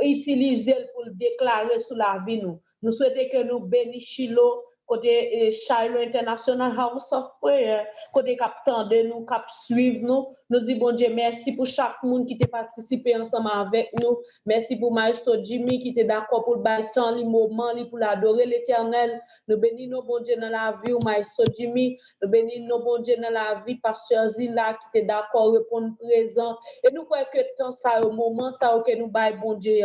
utiliser pour le déclarer sur la vie nous. Nous souhaitons que nous bénissons côté Shiloh International House of Prayer, côté captant de nous, cap suivre nous. Nous disons bon Dieu, merci pour chaque monde qui t'a participé ensemble avec nous. Merci pour Maestro Jimmy qui était d'accord pour le temps, le moment, pour l'adorer l'Éternel. Nous bénissons bon Dieu dans la vie, Maestro Jimmy. Nous bénissons bon Dieu dans la vie, Pasteur Zila qui était d'accord répondre présent. Et nous croyons que temps ça, au moment ça, que nous baillons bon Dieu,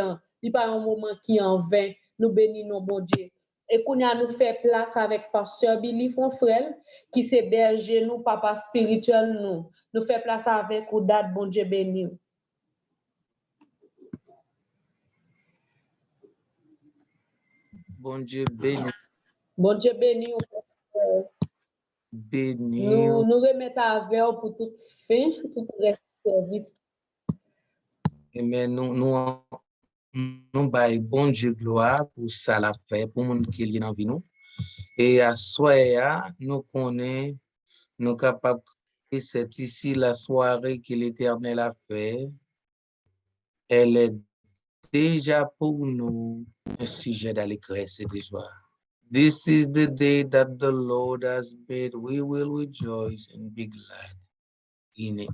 il pas un moment qui est en vain. Nous bénissons bon Dieu. Et qu'on a nous fait place avec Pasteur Billy Fonfrel, qui c'est berger nous, papa spirituel nous. Nous fait place avec ou date, bon Dieu béni. Bon Dieu béni. Bon Dieu béni. Béni. Nous remettons avec vous pour toute fin, tout reste service. Amen. Nous baillons bon Dieu gloire pour ça la fait, pour monde qui est dans vie nous. Et à soir, nous connaissons, nous capables de c'est ici la soirée que l'Éternel a fait. Elle est déjà pour nous un sujet d'allégresse et de joie. This is the day that the Lord has made. We will rejoice and be glad in it.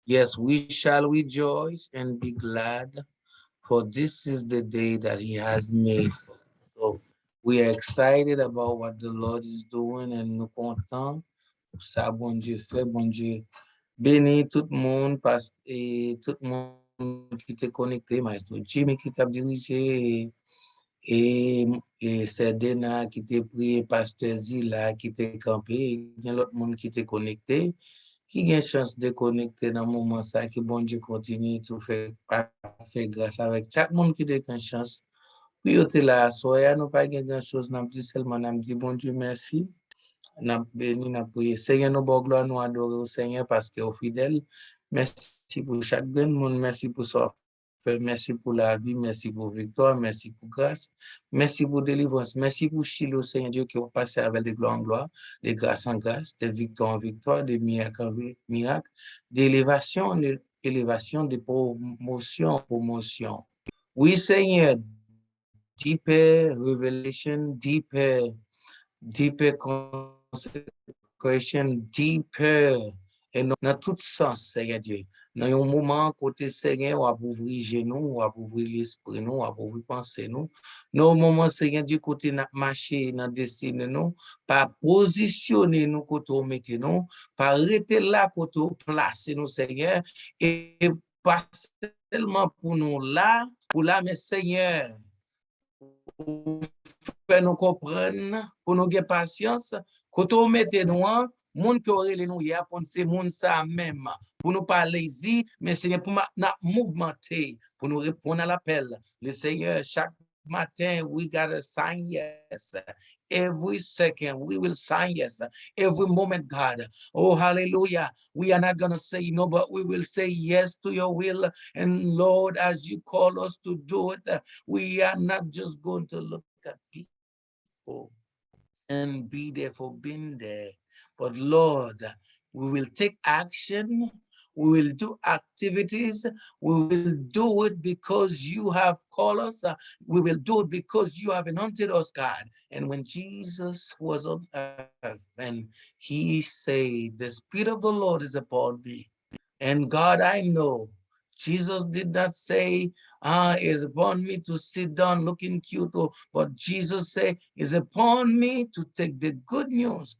Yes, we shall rejoice and be glad, for this is the day that He has made. So we are excited about what the Lord is doing, and nous contents pour ça, bon Dieu fait, bon Dieu béni tout le monde, et tout le monde qui était connecté, Maestro Jimmy qui t'a dirigé, et Sedena qui t'a prié, Pasteur Zila qui t'a campé, il y a l'autre monde qui t'a connecté, qui a une chance de connecter dans le moment ça, que bon Dieu continue tout faire grâce avec chaque monde qui a une chance. Puis, on est là, soya, nous pas grand chose, nous dit seulement, nous dit bon Dieu merci, nous béni, nous prié. Seigneur, nous bon gloire, nous adorons Seigneur parce que au fidèle. Merci pour chaque monde, merci pour ça. Merci pour la vie, merci pour victoire, merci pour grâce, merci pour délivrance, merci pour Shiloh, Seigneur Dieu, qui va passer avec de gloire en gloire, de grâce en grâce, de victoire en victoire, de miracle en miracle, d'élévation, de promotion en promotion. Oui, Seigneur, deeper revelation, deeper consecration, deeper, et dans tout sens, Seigneur Dieu. Dans un moment, côté Seigneur, on va ouvrir genoux, on va ouvrir l'esprit, nous, on va ouvrir pensée, nous. Dans un moment, Seigneur Dieu, côté notre marché, notre destinée, nous, pas positionner nous, côté on mette nous, pas arrêter là, côté on place nous, Seigneur, et pas seulement pour nous là, mais Seigneur, pour nous comprendre, pour nous avoir patience, quand on met nous, moun qui aurait les nous hier, pour c'est moun ça même, pour nous pas lazy, mais Seigneur, pour nous mouvementer, pour nous répondre à l'appel. Le Seigneur, chaque matin, we gotta sign yes. Every second, we will sign yes. Every moment, God. Oh, hallelujah. We are not going to say no, but we will say yes to your will. And Lord, as you call us to do it, we are not just going to look at people and be there for being there. But Lord, we will take action. We will do activities. We will do it because you have called us. We will do it because you have anointed us, God. And when Jesus was on earth and he said, the Spirit of the Lord is upon me. And God, I know Jesus did not say, it's upon me to sit down looking cute, but Jesus said, it's upon me to take the good news.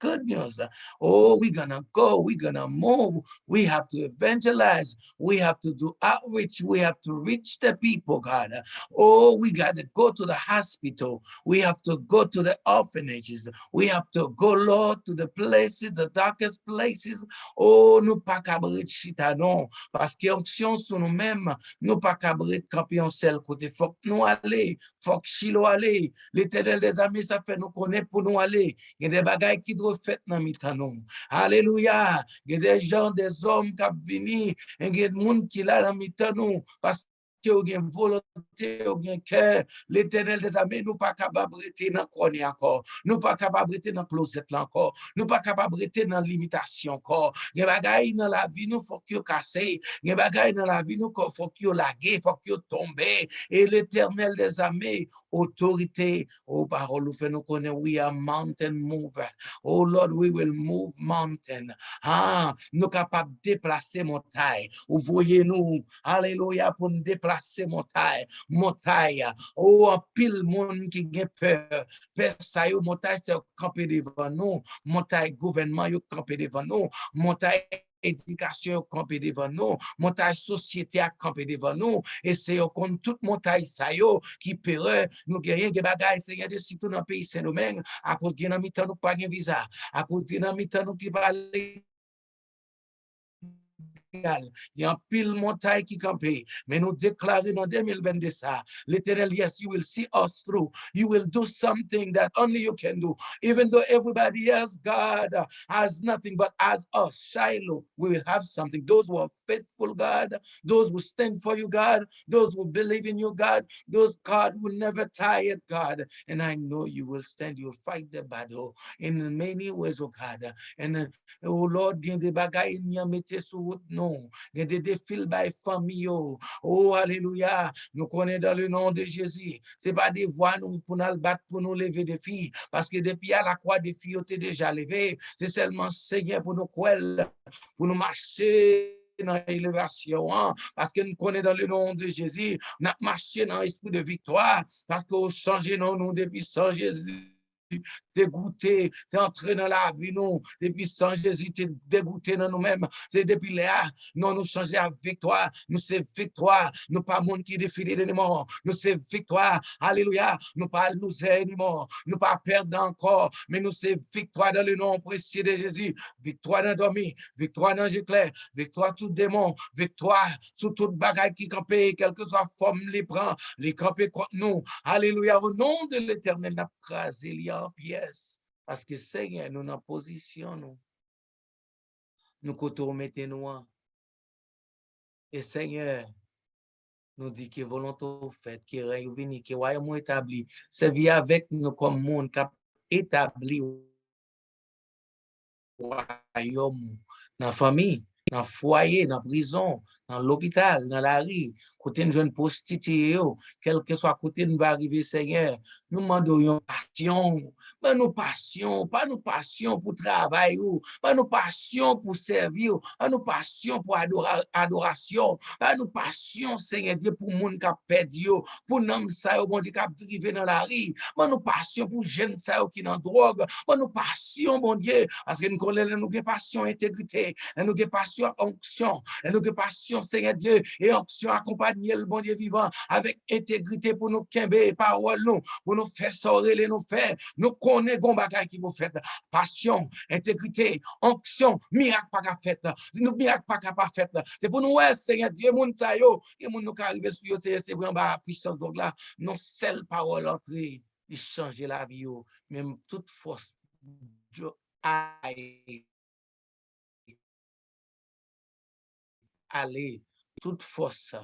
Oh, we're going to go, we're going to move. We have to evangelize. We have to do outreach. We have to reach the people, God. Oh, we got to go to the hospital. We have to go to the orphanages. We have to go, Lord, to the places, the darkest places. Oh, nous pas cabrit chita non, parce que onction sur nous-mêmes, nous pas cabrit campion seul côté. Faut que nous aller, faut que Shiloh aller. L'Éternel des amis, ça fait nous connaître pour nous aller. Il y a des bagailles qui doivent faire dans mitan nous. Alléluia. Il y a des gens, des hommes qui viennent venir, et il y a des gens qui là dans mitan nous, parce que vous avez volonté, vous avez cœur, l'Éternel des armées, nous pas capables de rester dans le corner encore. Nous pas capables de rester dans le closet là encore. Nous pas capables de rester dans l'imitation encore. Il y a des bagailles dans la vie, nous faut qu'ils cassent. Il y a des bagailles dans la vie, nous faut qu'ils laguent, faut qu'ils tombent. Et l'Éternel des armées, autorité, oh parole, nous fait nous connaître, we are mountain mover. Oh Lord, we will move mountain. Ah, nous capables de déplacer montagne. Vous voyez nous, alléluia, pour nous déplacer montagne. Montagne. Oh, un pile monde qui a peur. Peur ça, montagne, c'est camper devant nous. Montagne gouvernement, yo camper devant nous. Montagne éducation campé devant nous, montagne société a campé devant nous, et c'est comme toute montagne ça yo qui peur nous gagnons des bagages Seigneur de surtout dans le pays Saint-Domingue à cause de nan mitan nous pas de visa, à cause de nan mitan nous qui va il y a un pile montagne qui campe, mais nous déclarons dans 2022 ça, l'Éternel, yes, you will see us through. You will do something that only you can do. Even though everybody else, God, has nothing, but as us, Shiloh, we will have something. Those who are faithful, God, those who stand for you, God, those who believe in you, God, those, God, will never tire, God. And I know you will stand, you will fight the battle in many ways, oh God. And oh Lord, il y a des bagailles qui mettent sur route, non. Il y a des défis by famille. Oh, alléluia. Nous connaissons dans le nom de Jésus. Ce n'est pas des voix nous, pour nous battre, pour nous lever des filles. Parce que depuis à la croix, des filles ont été déjà levées. C'est seulement Seigneur pour nous croire, pour nous marcher dans l'élévation, hein, parce que nous connaissons dans le nom de Jésus, nous avons marché dans l'esprit de victoire, parce que nous changé nos noms depuis sans Jésus. Dégoûté, t'es entré dans la vie, nous, depuis sans Jésus, t'es dégoûté dans nous-mêmes. C'est depuis là, nous nous changer à victoire. Nous c'est victoire. Nous pas monde qui défile de morts. Nous c'est victoire. Alléluia. Nous pas loser ni mort. Nous pas perdre encore. Mais nous c'est victoire dans le nom précieux de Jésus. Victoire dans dormi. Victoire dans j'éclair. Victoire tout démon. Victoire sur toute bagaille qui campait, quelle que soit forme les prend, les camper contre nous. Alléluia. Au nom de l'Éternel, n'a crasé en pièces. Parce que Seigneur, nous en position, nous côté mettez nous. Et Seigneur, nous dit que volonté faite, que règne venu, que royaume établi, servir avec nous comme monde qui établi royaume dans la famille, dans le foyer, dans la prison, dans l'hôpital, dans la rue, côté une jeune prostituée, quel que soit côté nous va arriver, Seigneur, nous demandons passion, pas nous passion pour travail, pas nous passion pour servir, pas nous passion pour adoration, pas nous passion, Seigneur Dieu, pour monde qui a perdu, pour nous, ça, bon Dieu, qui a drivé dans la rue, pas nous passion pour jeunes, ça, qui dans drogue, pas nous passion, bon Dieu, parce que nous connaissons, nous avons passion, intégrité, nous avons passion, onction, nous avons passion, Seigneur Dieu, et onction accompagner le bon Dieu vivant avec intégrité pour nous quimber parole nous, pour nous faire sortir, nous faire, nous connaissons bagaille qui vous fait, passion, intégrité, onction, miracle pas qu'à fait, nous miracle pas qu'à pas fait, c'est pour nous, ouais, Seigneur Dieu, moun sa yo, et moun nous arriver sur yo, c'est vraiment la puissance, donc là, nos seules paroles entrées, ils changent la vie, même toute force, aller toute force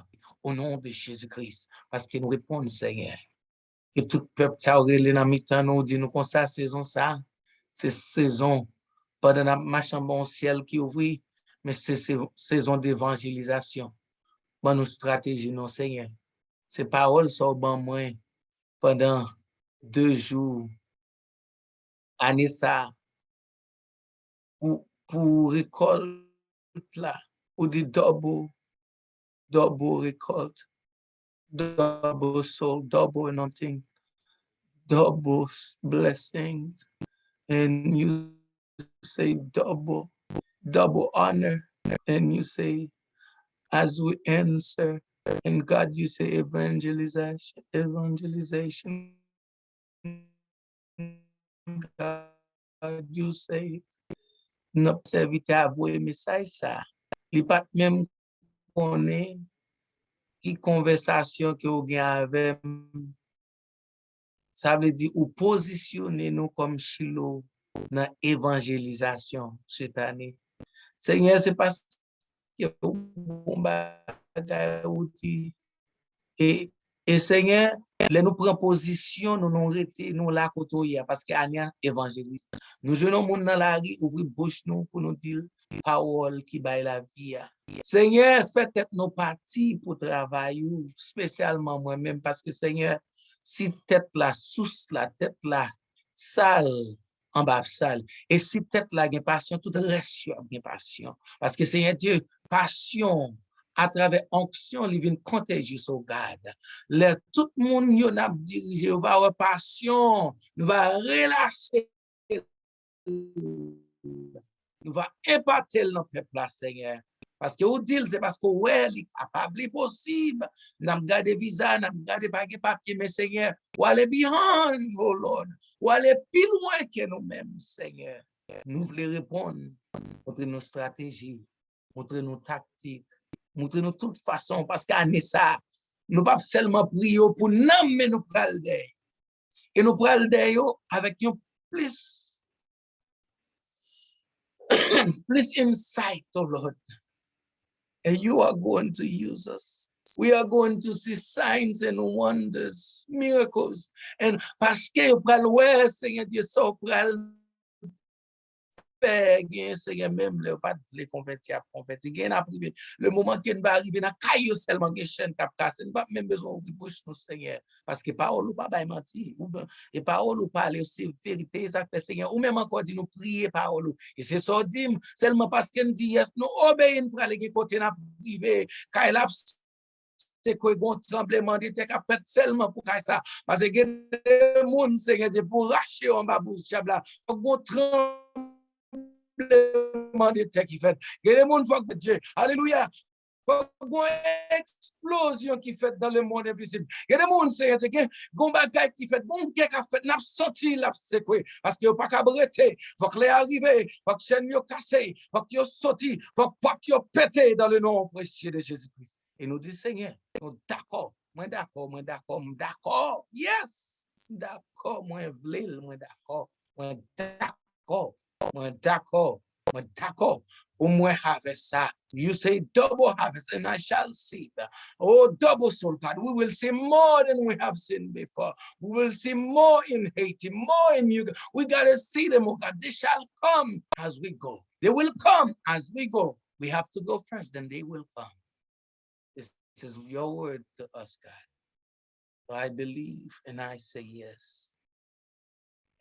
au nom de Jésus-Christ, parce que nous répondons, Seigneur. Que tout peuple t'a dans mi-temps nous dit nous comme ça, saison ça, c'est saison, pas de la machin bon ciel qui ouvre, mais c'est saison d'évangélisation. Bonne stratégie, non, Seigneur. Ces paroles sont bon moins pendant 2 jours, année ça, pour récolte là, ou du double récolte, double soul, double anointing, double blessings, and you say double honor, and you say, as we answer, and God, you say evangelization, God, you say, notre serviteur a voué message ça, il pas même connaît qui conversation que vous gagnez avec, ça veut dire ou positionner nous comme Shiloh dans l'évangélisation cette année. Seigneur, c'est parce que bon bagay outil Et Seigneur, là nous prenons position, nous nous arrêtons, nous là côté parce qu'il y a un évangéliste. Nous jeunons monde dans la rue, ouvrir bouche nous pour nous dire parole qui baille la vie. Seigneur, faites tête nos parties pour travailler, spécialement moi-même, parce que Seigneur, si tête la sous la tête la sale, en bas sale, et si tête la gain passion, tout reste sur gain passion. Parce que Seigneur Dieu, passion, à travers onction, il vient contagieux au garde. Tout le monde y a dirigé, va avoir passion, nous va relâcher, nous va impacter le peuple, Seigneur. Parce que vous dites, c'est parce que ouais, il est capable, il est possible. Nous avons gardé visa, nous avons gardé papier, mais Seigneur, ou aller behind, oh Lord, ou aller plus loin que nous-mêmes, Seigneur. Nous voulons répondre, montrer nos stratégies, montrer nos tactiques, montrer nous toute façon, parce qu'à ça, nous ne pas seulement prier pour nous, mais nous prenons d'aide. Et nous prenons d'aide avec un plus insight, oh Lord. And you are going to use us. We are going to see signs and wonders, miracles. And parce que vous prenez, Seigneur Dieu, ça, vous prenez Seigneur, même le pas de convertir à convertir. Le moment qu'il va arriver, dans caillou seulement, il chaîne cap casse. Nous pas même besoin de bouche nous, Seigneur. Parce que parole ou pas mentir. Et parole ou parler, c'est vérité, ça fait Seigneur. Ou même encore dit nous prier parole. Et c'est ça, dit seulement parce qu'on dit yes, nous obéissons pour aller côté n'a privé. Quand il a c'est quoi bon tremblement de terre qu'a fait seulement pour ça. Parce que les gens, Seigneur, pour racher en bas bouche là. Bon tremblement de terre qui fait. Et les gens faut que Dieu, alléluia, faut une explosion qui fait dans le monde invisible. Et les gens, c'est que gon bagay qui fait, bon qui a fait, n'a senti la secoué parce que pas qu'à breter, faut que les arriver, faut que chaîne yo cassé, faut que yo sorti, faut que yo pété dans le nom précieux de Jésus-Christ. Et nous dit Seigneur, d'accord, moi d'accord, moi d'accord, d'accord, yes, d'accord, moi vle, moi d'accord, moi d'accord, moi d'accord, moi d'accord. Au moins harvest ça. You say double harvest, and I shall see. Oh, double soul, God. We will see more than we have seen before. We will see more in Haiti, more in Uganda. We gotta see them, oh God. They shall come as we go. They will come as we go. We have to go first, then they will come. This is your word to us, God. So I believe and I say yes.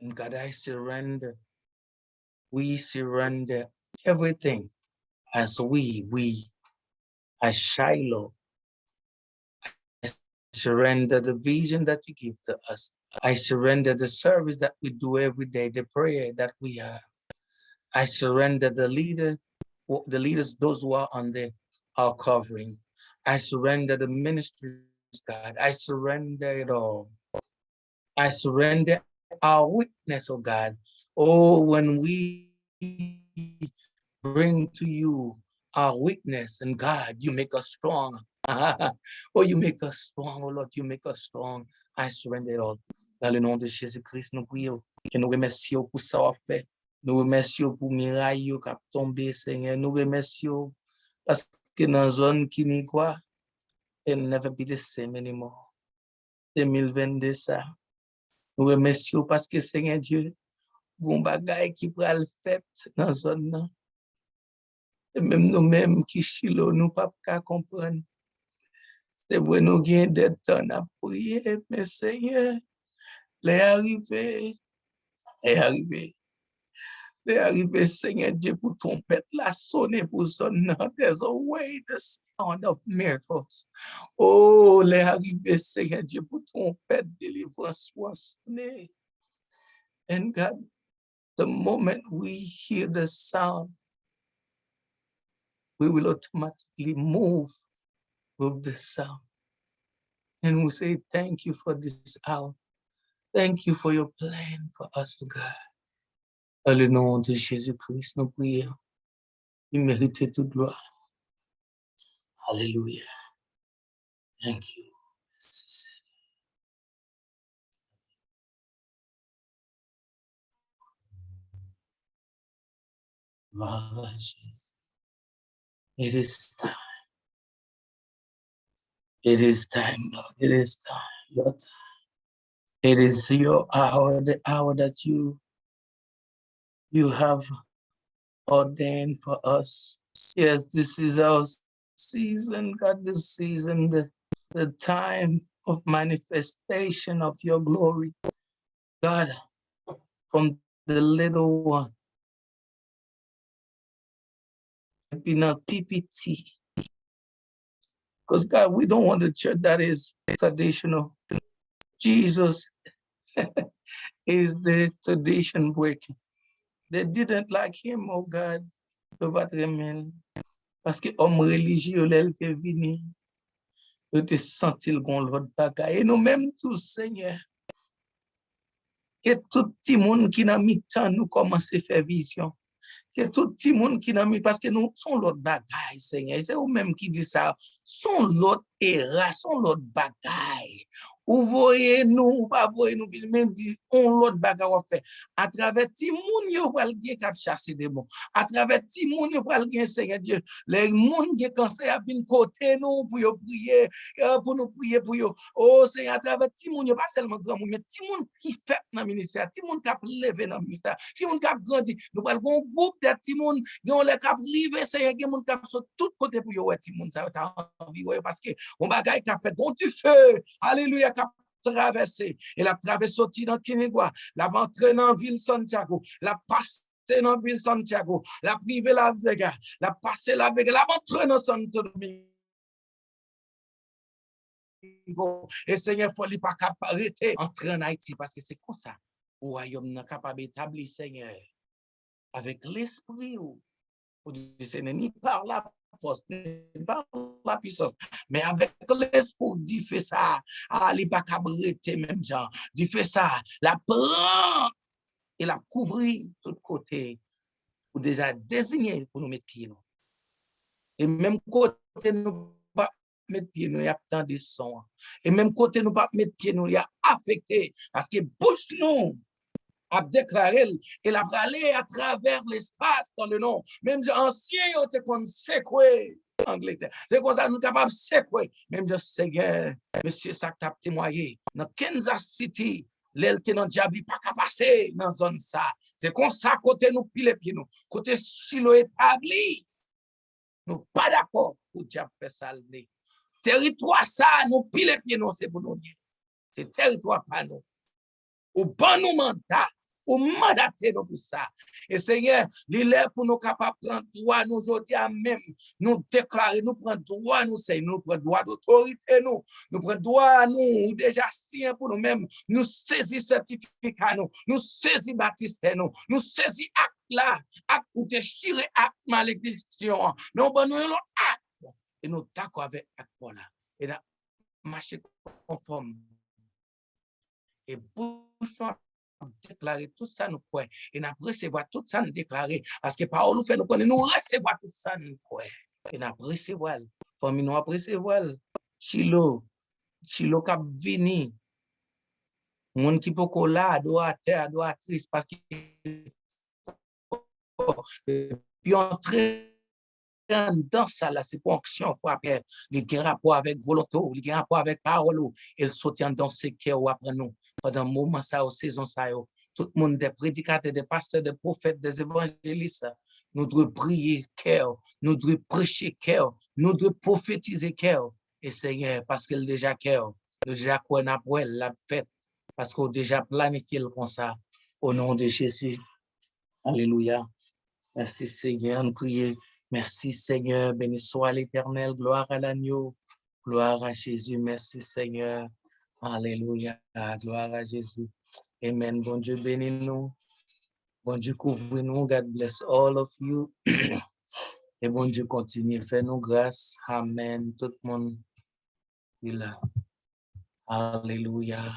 And God, I surrender. We surrender everything as as Shiloh, I surrender the vision that you give to us. I surrender the service that we do every day, the prayer that we have. I surrender the leaders, those who are under our covering. I surrender the ministries, God. I surrender it all. I surrender our witness, oh God. Oh, when we bring to you our weakness, and God, you make us strong. Oh, you make us strong, oh Lord, you make us strong. I surrender it all. Dans le nom de Jésus-Christ, nous prions et nous remercions pour ça fait. Nous remercions pour miraille qui a tombé, Seigneur. Nous remercions parce que dans la zone qui n'y croit, it'll never be the same anymore. 2022, ça. Nous remercions parce que, Seigneur Dieu, bon bagay qui pral fait dans la zone. Et même nous-mêmes qui chilo, nous pas qu'à comprendre. C'est vrai, nous gagnons des temps à prier, mais Seigneur, les arrivés, Seigneur Dieu, pour trompette la sonner pour sonner. There's a way, the sound of miracles. Oh, les arrivés, Seigneur Dieu, pour trompette, délivrance soit sonner. And God, the moment we hear the sound, we will automatically move with the sound. And we say, thank you for this hour. Thank you for your plan for us, oh God. Dans le nom de Jésus-Christ, nous prions. Il mérite toute gloire. Alléluia. Thank you. It is time. It is time, Lord. It is time, Lord. It is your hour, the hour that you have ordained for us. Yes, this is our season, God, this season, the time of manifestation of your glory. God, from the little one, be not PPT. Because God, we don't want a church that is traditional. Jesus is the tradition breaker. They didn't like him, oh God, parce que homme religieux, là, il était venu, il était senti le gon l'autre bagaille. Et nous-mêmes tous, Seigneur, que tout le monde qui n'a mis temps nous commence à faire vision. Que tout le monde qui n'a mis, parce que nous sommes l'autre bagaille, Seigneur. C'est vous-même qui dit ça. Son l'autre era, son l'autre bagaille. Ou voyez nous, ou pas voyez nous, même dit, on l'autre bagaille à faire. À travers ti moun yo pral gen k'ap chasser des bons. À travers ti moun yo pral gen, Seigneur Dieu, les moun qui cancer a bin côté nous pour yo prier, pour nous prier pour yo. Oh Seigneur, à travers ti moun yo pas seulement grand moun, mais ti moun qui fait dans ministère, ti moun k'ap lever dans ministère, ti moun k'ap grandi. Nous pral gon groupe de ti moun, yon le k'ap rive, Seigneur, gen moun k'ap sur tout côté pour yo ti moun ça ta envie parce que on bagaille qu'a fait bon du feu. Alléluia. Traversé et la traversé sorti dans Kinigua, la entré dans ville Santiago, la passé dans ville Santiago, la privé la Vega, la passé la Vega, la entré dans Santo Domingo. Et Seigneur, il ne faut pas arrêter entrer en Haïti parce que c'est comme ça. Le royaume n'est capable d'établir, Seigneur, avec l'esprit ou Seigneur, ni par la force, ni par la puissance, mais avec l'esprit, Dieu fait ça. Ali pas cabrete même genre. Dieu fait ça. La prend et la couvrir de tous côtés pour déjà désigner pour nous mettre pied. Et même côté nous pas mettre pied, nous y a tant de son. Et même côté nous pas mettre pied, nous y a affecté parce que bouche nous a déclaré et l'a allé à travers l'espace dans le nom. Même ancien, on te qu'on séqué Angleterre. C'est comme ça, nous capables de séquer. Même je Seigneur, monsieur, ça t'a témoigné. Dans Kansas City, l'élite dans diable pas qu'à passer dans zone ça. C'est comme ça, côté nous pile pied nous. Côté Chilo établi, nous pas d'accord pour diable faire ça. Territoire ça, nous pile pied nous, c'est pour nous. C'est territoire pas nous. Ou bon nous mandat, ou mandater nous pour ça. Et Seigneur, il est pour nous capables de prendre droit, nous autres même, nous déclarer, nous prendre droit, nous Seigneur, nous prendre droit d'autorité, nous prendre droit, nous déjà signer pour nous-mêmes, nous saisir certificat, nous saisir baptiste, nous saisir acte là, acte ou déchirer acte malédiction, mais on va nous acte, et nous d'accord avec acte là, et là, marcher conforme. Et bouchons déclarer tout ça nous croit et nous recevoir tout ça nous déclarer parce que parole nous fait nous connaître nous recevoir tout ça nous croit et nous recevoir famille nous recevoir Chilo cap vini monde qui peut coller adoratrice parce que puis entrer dans ça là c'est pour action pour après les rapport avec volonté les rapport avec parole et soutien dans ce cœur ou après nous pendant moment ça aux saison ça tout le monde des prédicateurs des pasteurs des prophètes des évangélistes nous devons prier cœur nous devons prêcher cœur nous devons prophétiser cœur et Seigneur parce qu'il déjà cœur déjà quoi n'a pas la fête parce qu'on déjà planifié comme ça au nom de Jésus alléluia merci Seigneur nous prions. Merci Seigneur, béni soit l'Éternel, gloire à l'agneau, gloire à Jésus, merci Seigneur, alléluia, gloire à Jésus, amen, bon Dieu bénis nous, bon Dieu couvre nous, God bless all of you, et bon Dieu continue, fait nous grâce, amen, tout le monde est là, alléluia.